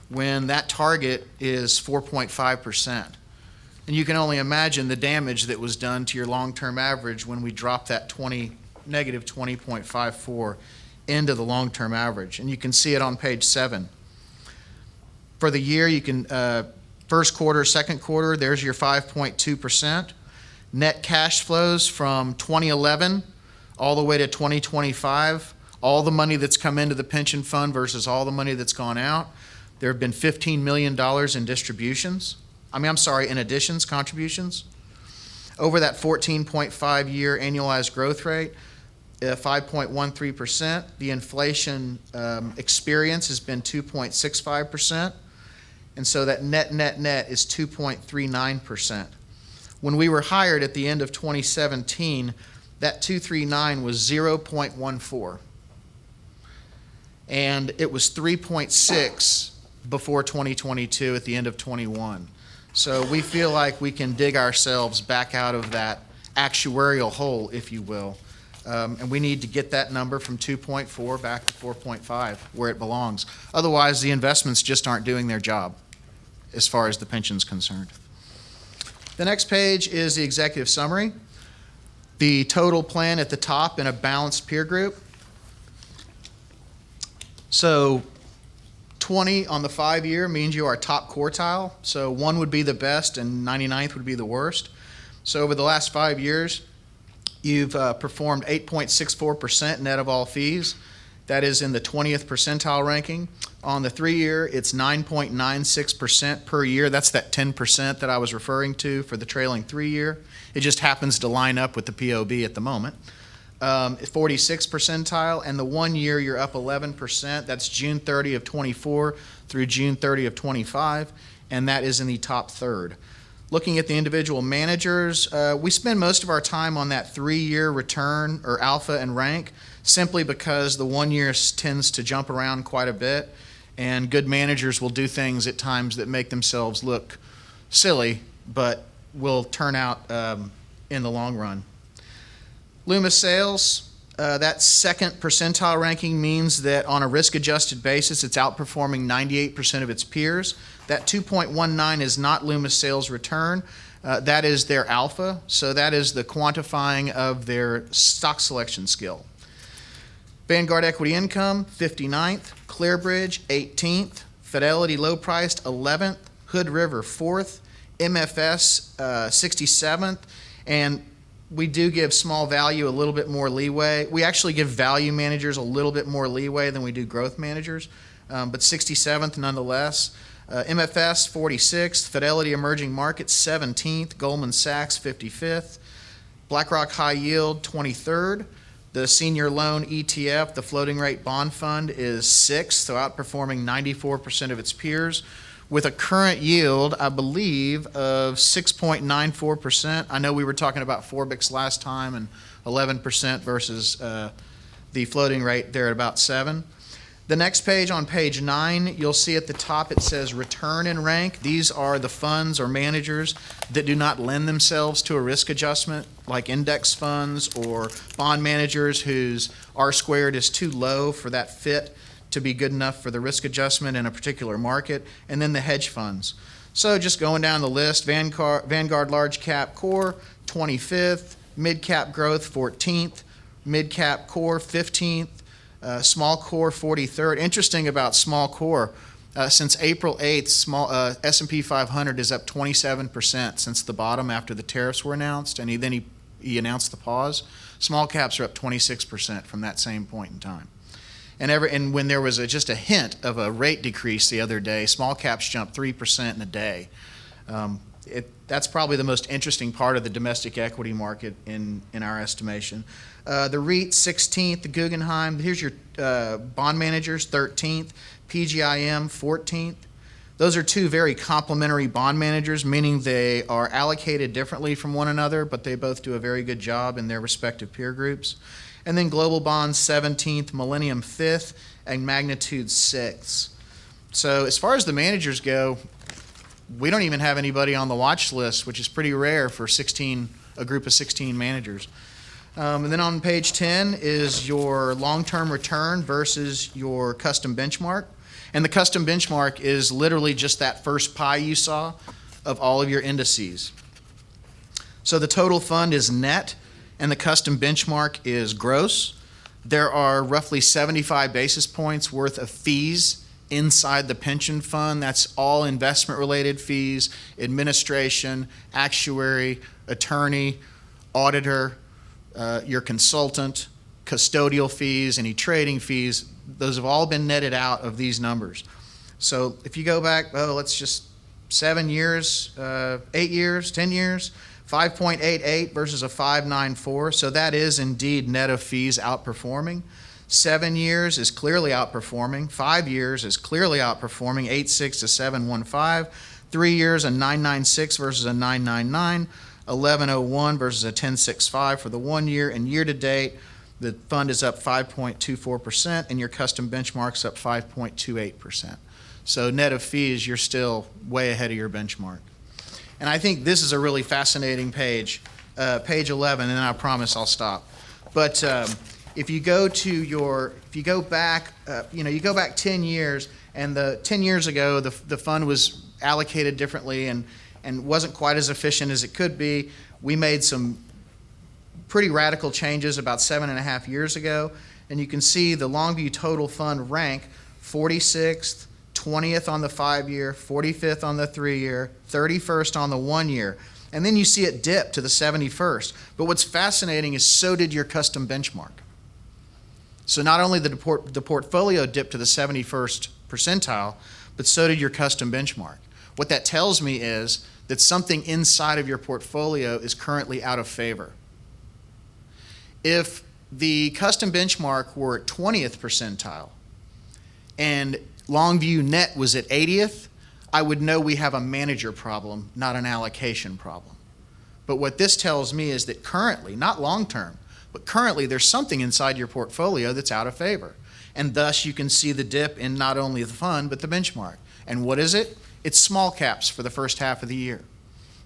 H: when that target is 4.5%. And you can only imagine the damage that was done to your long-term average when we dropped that negative 20.54 into the long-term average. And you can see it on page 7. For the year, you can, first quarter, second quarter, there's your 5.2%. Net cash flows from 2011 all the way to 2025, all the money that's come into the pension fund versus all the money that's gone out. There have been $15 million in distributions. In additions, contributions. Over that 14.5-year annualized growth rate, 5.13%. The inflation experience has been 2.65%. And so that net is 2.39%. When we were hired at the end of 2017, that 239 was 0.14. And it was 3.6 before 2022 at the end of 21. So we feel like we can dig ourselves back out of that actuarial hole, if you will. And we need to get that number from 2.4 back to 4.5, where it belongs. Otherwise, the investments just aren't doing their job as far as the pension's concerned. The next page is the executive summary. The total plan at the top in a balanced peer group. So 20 on the 5-year means you are top quartile. So 1 would be the best and 99th would be the worst. So over the last 5 years, you've performed 8.64% net of all fees. That is in the 20th percentile ranking. On the 3-year, it's 9.96% per year. That's that 10% that I was referring to for the trailing 3-year. It just happens to line up with the POB at the moment. 46th percentile, and the 1 year you're up 11%. That's June 30 of 24 through June 30 of 25, and that is in the top third. Looking at the individual managers, we spend most of our time on that 3-year return or alpha and rank, simply because the 1 year tends to jump around quite a bit, and good managers will do things at times that make themselves look silly, but will turn out in the long run. Loomis sales, that second percentile ranking means that on a risk-adjusted basis, it's outperforming 98% of its peers. That 2.19 is not Loomis sales return. That is their alpha, so that is the quantifying of their stock selection skill. Vanguard Equity Income, 59th. Clearbridge, 18th. Fidelity Low Priced, 11th. Hood River, 4th. MFS, 67th. And we do give small value a little bit more leeway. We actually give value managers a little bit more leeway than we do growth managers, but 67th nonetheless. MFS, 46th. Fidelity Emerging Markets, 17th. Goldman Sachs, 55th. BlackRock High Yield, 23rd. The senior loan ETF, the floating rate bond fund, is 6th, so outperforming 94% of its peers, with a current yield, I believe, of 6.94%. I know we were talking about Forbix last time and 11% versus the floating rate there at about 7. The next page, on page 9, you'll see at the top it says return and rank. These are the funds or managers that do not lend themselves to a risk adjustment, like index funds or bond managers whose R-squared is too low for that fit to be good enough for the risk adjustment in a particular market, and then the hedge funds. So just going down the list, Vanguard Large Cap Core, 25th, Mid Cap Growth, 14th, Mid Cap Core, 15th, Small Core, 43rd. Interesting about Small Core, since April 8th, S&P 500 is up 27% since the bottom after the tariffs were announced, and then he announced the pause. Small caps are up 26% from that same point in time. And when there was just a hint of a rate decrease the other day, small caps jumped 3% in a day. That's probably the most interesting part of the domestic equity market in our estimation. The REIT, 16th, the Guggenheim, here's your bond managers, 13th, PGIM, 14th. Those are two very complementary bond managers, meaning they are allocated differently from one another, but they both do a very good job in their respective peer groups. And then Global Bonds, 17th, Millennium, 5th, and Magnitude, 6th. So as far as the managers go, we don't even have anybody on the watch list, which is pretty rare for a group of 16 managers. And then on page 10 is your long-term return versus your custom benchmark. And the custom benchmark is literally just that first pie you saw of all of your indices. So the total fund is net, and the custom benchmark is gross. There are roughly 75 basis points worth of fees inside the pension fund. That's all investment-related fees, administration, actuary, attorney, auditor, your consultant, custodial fees, any trading fees. Those have all been netted out of these numbers. So if you go back, let's just 7 years, 8 years, 10 years, 5.88 versus a 5.94. So that is indeed net of fees outperforming. 7 years is clearly outperforming. 5 years is clearly outperforming, 8.6 to 7.15. 3 years, a 9.96 versus a 9.99. 11.01 versus a 10.65 for the 1 year. And year to date, the fund is up 5.24%, and your custom benchmark's up 5.28%. So net of fees, you're still way ahead of your benchmark. And I think this is a really fascinating page, page 11, and I promise I'll stop. But if you go back, you go back 10 years, and 10 years ago, the fund was allocated differently and wasn't quite as efficient as it could be. We made some pretty radical changes about 7.5 years ago, and you can see the Longview total fund rank 46th, 20th on the 5-year, 45th on the 3-year, 31st on the 1-year. And then you see it dip to the 71st. But what's fascinating is so did your custom benchmark. So not only did the portfolio dip to the 71st percentile, but so did your custom benchmark. What that tells me is that something inside of your portfolio is currently out of favor. If the custom benchmark were at 20th percentile and Longview net was at 80th, I would know we have a manager problem, not an allocation problem. But what this tells me is that currently, not long-term, but currently there's something inside your portfolio that's out of favor. And thus you can see the dip in not only the fund, but the benchmark. And what is it? It's small caps for the first half of the year.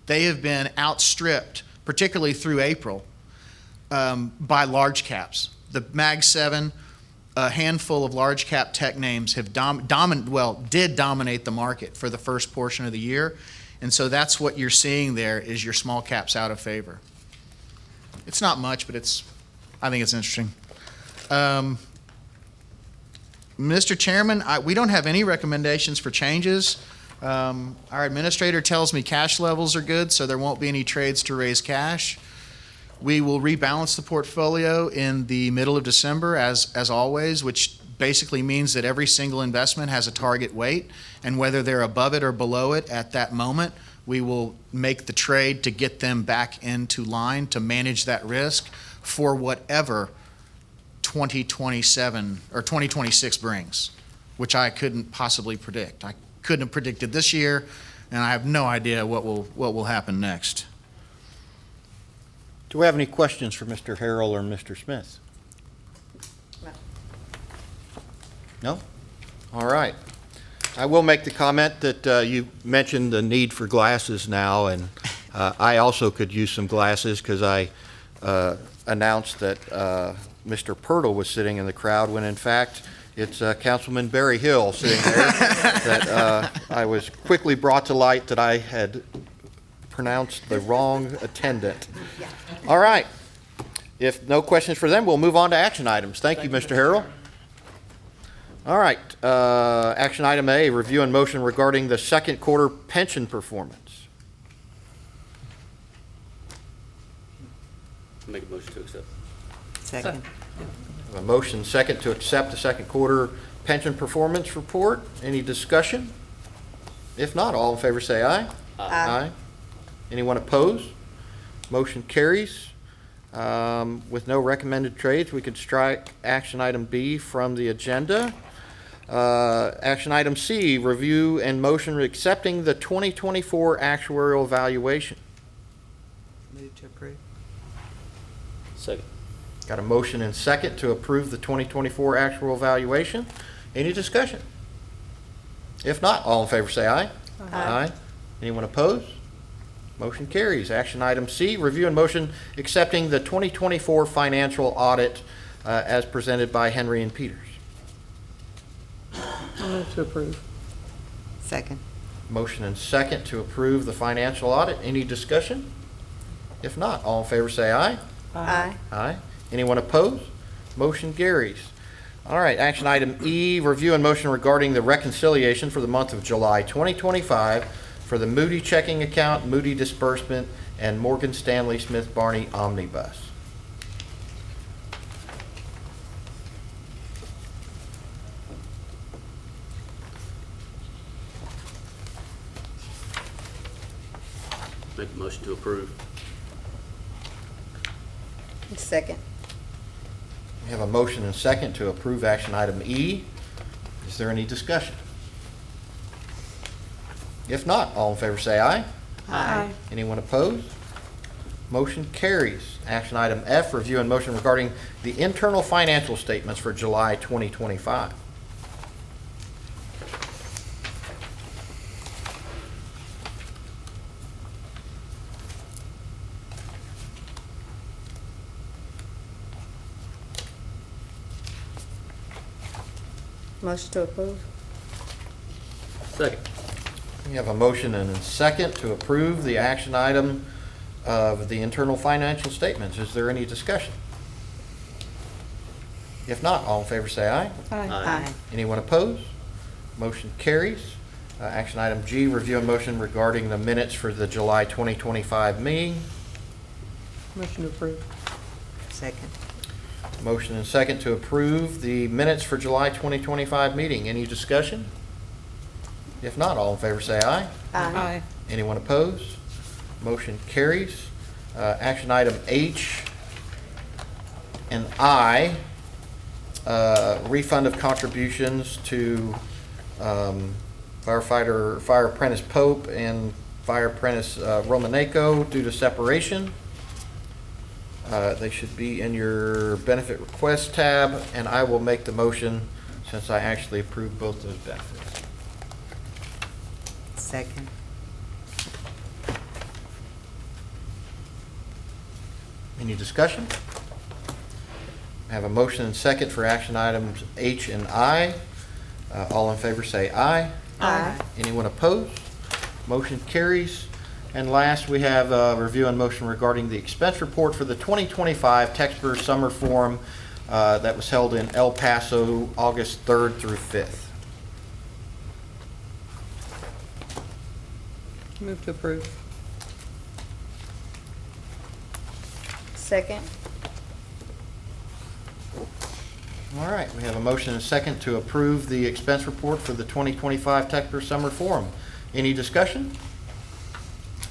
H: They have been outstripped, particularly through April, by large caps. The Mag 7, a handful of large cap tech names have did dominate the market for the first portion of the year. And so that's what you're seeing there is your small caps out of favor. It's not much, but I think it's interesting. Mr. Chairman, we don't have any recommendations for changes. Our administrator tells me cash levels are good, so there won't be any trades to raise cash. We will rebalance the portfolio in the middle of December, as always, which basically means that every single investment has a target weight, and whether they're above it or below it at that moment, we will make the trade to get them back into line to manage that risk for whatever 2027 or 2026 brings, which I couldn't possibly predict. I couldn't have predicted this year, and I have no idea what will happen next.
C: Do we have any questions for Mr. Harrell or Mr. Smith? No? All right. I will make the comment that you mentioned the need for glasses now, and I also could use some glasses because I announced that Mr. Pirtle was sitting in the crowd when in fact it's Councilman Barry Hill sitting there that I was quickly brought to light that I had pronounced the wrong attendant. All right. If no questions for them, we'll move on to action items. Thank you, Mr. Harrell. All right. Action item A, review and motion regarding the second quarter pension performance.
I: Make a motion to accept.
G: Second.
C: A motion second to accept the second quarter pension performance report. Any discussion? If not, all in favor say aye.
E: Aye.
C: Anyone opposed? Motion carries. With no recommended trades, we could strike action item B from the agenda. Action item C, review and motion accepting the 2024 actuarial valuation.
G: Move to approve.
I: Second.
C: Got a motion and second to approve the 2024 actuarial valuation. Any discussion? If not, all in favor say aye. Aye. Anyone opposed? Motion carries. Action item C, review and motion accepting the 2024 financial audit as presented by Henry and Peters.
J: I'll move to approve.
G: Second.
C: Motion and second to approve the financial audit. Any discussion? If not, all in favor say aye.
E: Aye.
C: Aye. Anyone opposed? Motion carries. All right, action item E, review and motion regarding the reconciliation for the month of July 2025 for the Moody checking account, Moody disbursement, and Morgan Stanley Smith Barney omnibus.
I: Make a motion to approve.
E: Second.
C: We have a motion and second to approve action item E. Is there any discussion? If not, all in favor say aye.
J: Aye.
C: Anyone opposed? Motion carries. Action item F, review and motion regarding the internal financial statements for July 2025.
E: Motion to approve.
I: Second.
C: We have a motion and a second to approve the action item of the internal financial statements. Is there any discussion? If not, all in favor say aye.
I: Aye.
C: Anyone opposed? Motion carries. Action item G, review a motion regarding the minutes for the July 2025 meeting.
J: Motion to approve.
G: Second.
C: Motion and second to approve the minutes for July 2025 meeting. Any discussion? If not, all in favor say aye.
J: Aye.
C: Anyone opposed? Motion carries. Action item H and I, refund of contributions to firefighter, fire apprentice Pope and fire apprentice Romaneco due to separation. They should be in your benefit request tab, and I will make the motion since I actually approved both those benefits.
G: Second.
C: Any discussion? I have a motion and second for action items H and I. All in favor say aye.
J: Aye.
C: Anyone opposed? Motion carries. And last, we have a review and motion regarding the expense report for the 2025 Texper Summer Forum that was held in El Paso, August 3rd through 5th.
J: Move to approve.
E: Second.
C: All right, we have a motion and second to approve the expense report for the 2025 Texper Summer Forum. Any discussion?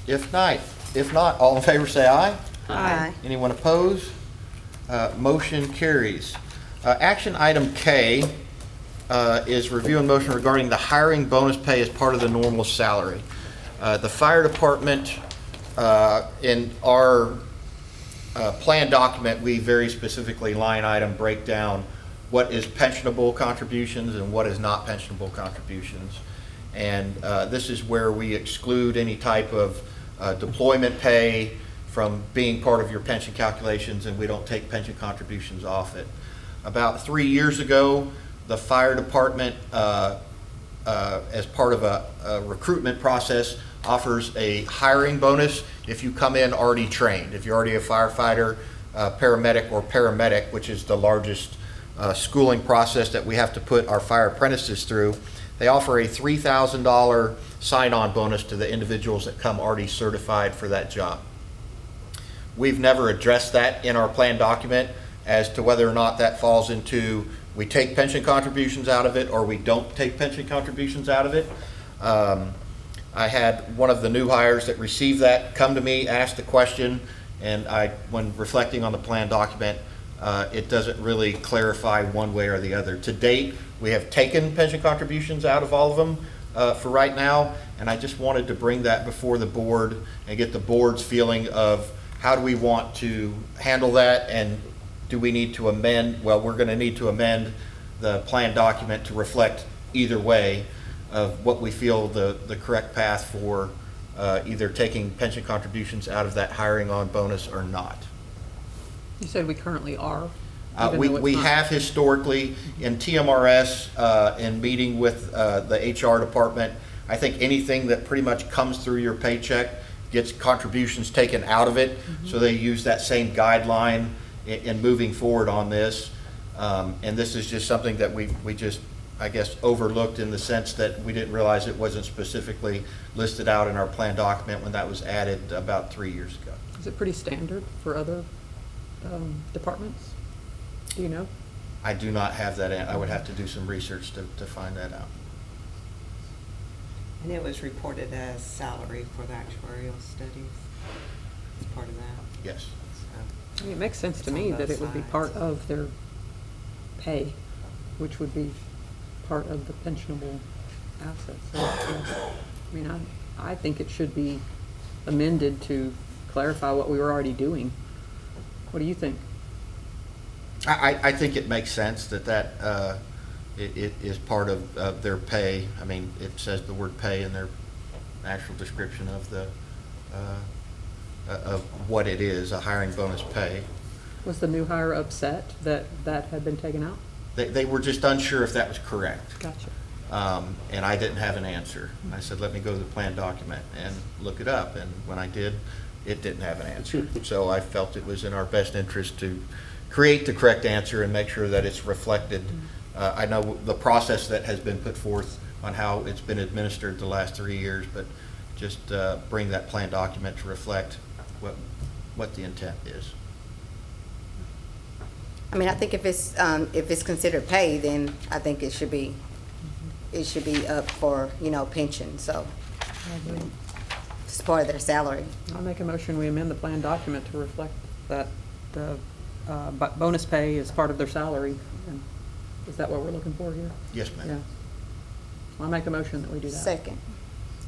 C: If not, all in favor say aye.
J: Aye.
C: Anyone opposed? Motion carries. Action item K is review and motion regarding the hiring bonus pay as part of the normal salary. The fire department, in our plan document, we very specifically line item break down what is pensionable contributions and what is not pensionable contributions. And this is where we exclude any type of deployment pay from being part of your pension calculations, and we don't take pension contributions off it. About 3 years ago, the fire department, as part of a recruitment process, offers a hiring bonus if you come in already trained. If you're already a firefighter, paramedic, or paramedic, which is the largest schooling process that we have to put our fire apprentices through, they offer a $3,000 sign-on bonus to the individuals that come already certified for that job. We've never addressed that in our plan document as to whether or not that falls into we take pension contributions out of it or we don't take pension contributions out of it. I had one of the new hires that received that come to me, ask the question, and when reflecting on the plan document, it doesn't really clarify one way or the other. To date, we have taken pension contributions out of all of them for right now, and I just wanted to bring that before the board and get the board's feeling of how do we want to handle that, and do we need to amend? Well, we're going to need to amend the plan document to reflect either way of what we feel the correct path for either taking pension contributions out of that hiring on bonus or not.
J: You said we currently are? even though it's
C: We
J: not-
C: have historically in TMRS, in meeting with the HR department, I think anything that pretty much comes through your paycheck gets contributions taken out of it. So they use that same guideline in moving forward on this. And this is just something that we just, I guess, overlooked in the sense that we didn't realize it wasn't specifically listed out in our plan document when that was added about 3 years ago.
J: Is it pretty standard for other departments? Do you know?
C: I do not have that. I would have to do some research to find that out.
G: And it was reported as salary for the actuarial studies as part of that.
C: Yes.
J: I mean, it makes sense to
G: It's
J: me
G: on
J: that
G: both
J: it would be
G: sides.
J: part of their pay, which would be part of the pensionable assets. So, yeah. I mean, I think it should be amended to clarify what we were already doing. What do you think?
C: I think it makes sense that it is part of their pay. I mean, it says the word pay in their actual description of the of what it is, a hiring bonus pay.
J: Was the new hire upset that that had been taken out?
C: They were just unsure if that was correct.
J: Gotcha.
C: And I didn't have an answer. I said, let me go to the plan document and look it up. And when I did, it didn't have an answer. So I felt it was in our best interest to create the correct answer and make sure that it's reflected. I know the process that has been put forth on how it's been administered the last 3 years, but just bring that plan document to reflect what the intent is.
E: I mean, I think if it's considered pay, then I think it should be up for, pension, so it's part of their salary.
J: I'll make a motion, we amend the plan document to reflect that the bonus pay is part of their salary. And is that what we're looking for here?
C: Yes, ma'am.
J: Yeah. I'll make a motion that we do that.
E: Second.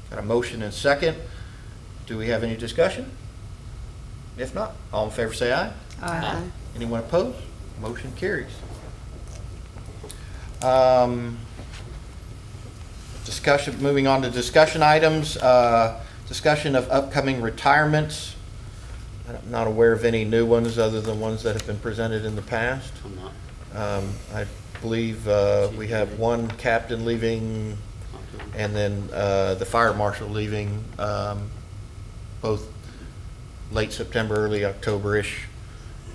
C: Got a motion and second. Do we have any discussion? If not, all in favor say aye.
J: Aye.
C: Anyone opposed? Motion carries. Discussion, moving on to discussion items, discussion of upcoming retirements. I'm not aware of any new ones other than ones that have been presented in the past.
I: I'm not.
C: I believe we have one captain leaving and then the fire marshal leaving, both late September, early October-ish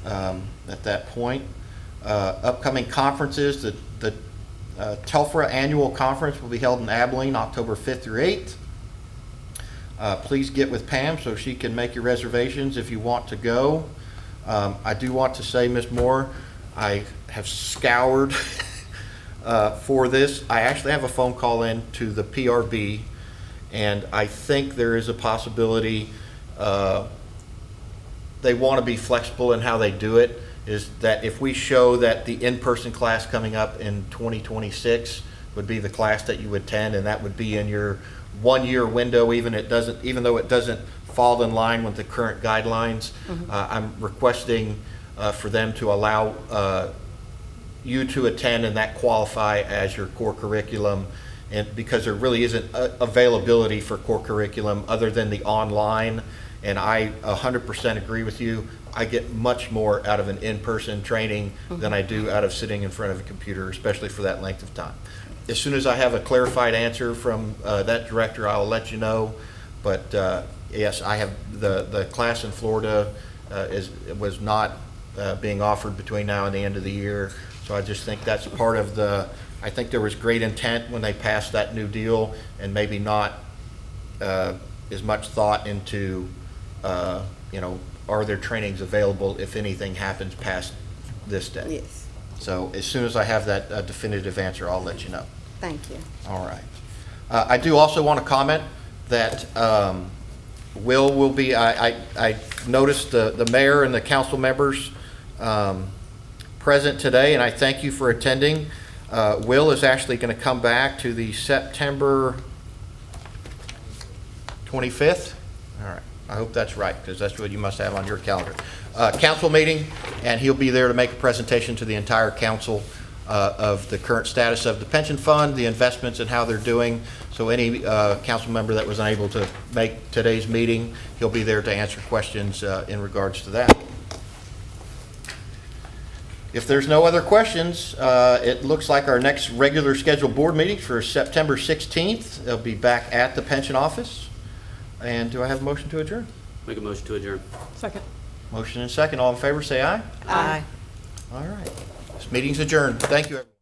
C: at that point. Upcoming conferences, the Telfra Annual Conference will be held in Abilene October 5th through 8th. Please get with Pam so she can make your reservations if you want to go. I do want to say, Ms. Moore, I have scoured for this. I actually have a phone call in to the PRB, and I think there is a possibility they want to be flexible in how they do it, is that if we show that the in-person class coming up in 2026 would be the class that you would attend, and that would be in your 1 year window, even though it doesn't fall in line with the current guidelines. I'm requesting for them to allow you to attend and that qualify as your core curriculum, and because there really isn't availability for core curriculum other than the online. And I 100% agree with you. I get much more out of an in-person training than I do out of sitting in front of a computer, especially for that length of time. As soon as I have a clarified answer from that director, I'll let you know. But yes, I have the class in Florida was not being offered between now and the end of the year. So I just think that's part of I think there was great intent when they passed that new deal, and maybe not as much thought into are there trainings available if anything happens past this day?
E: Yes.
C: So as soon as I have that definitive answer, I'll let you know.
E: Thank you.
C: All right. I do also want to comment that will be, I noticed the mayor and the council members present today, and I thank you for attending. Will is actually going to come back to the September 25th. All right. I hope that's right, because that's what you must have on your calendar. Council meeting, and he'll be there to make a presentation to the entire council of the current status of the pension fund, the investments and how they're doing. So any council member that was unable to make today's meeting, he'll be there to answer questions in regards to that. If there's no other questions, it looks like our next regular scheduled board meeting for September 16th. They'll be back at the pension office. And do I have a motion to adjourn?
I: Make a motion to adjourn.
J: Second.
C: Motion and second. All in favor, say aye.
E: Aye.
C: All right. This meeting's adjourned. Thank you, everyone.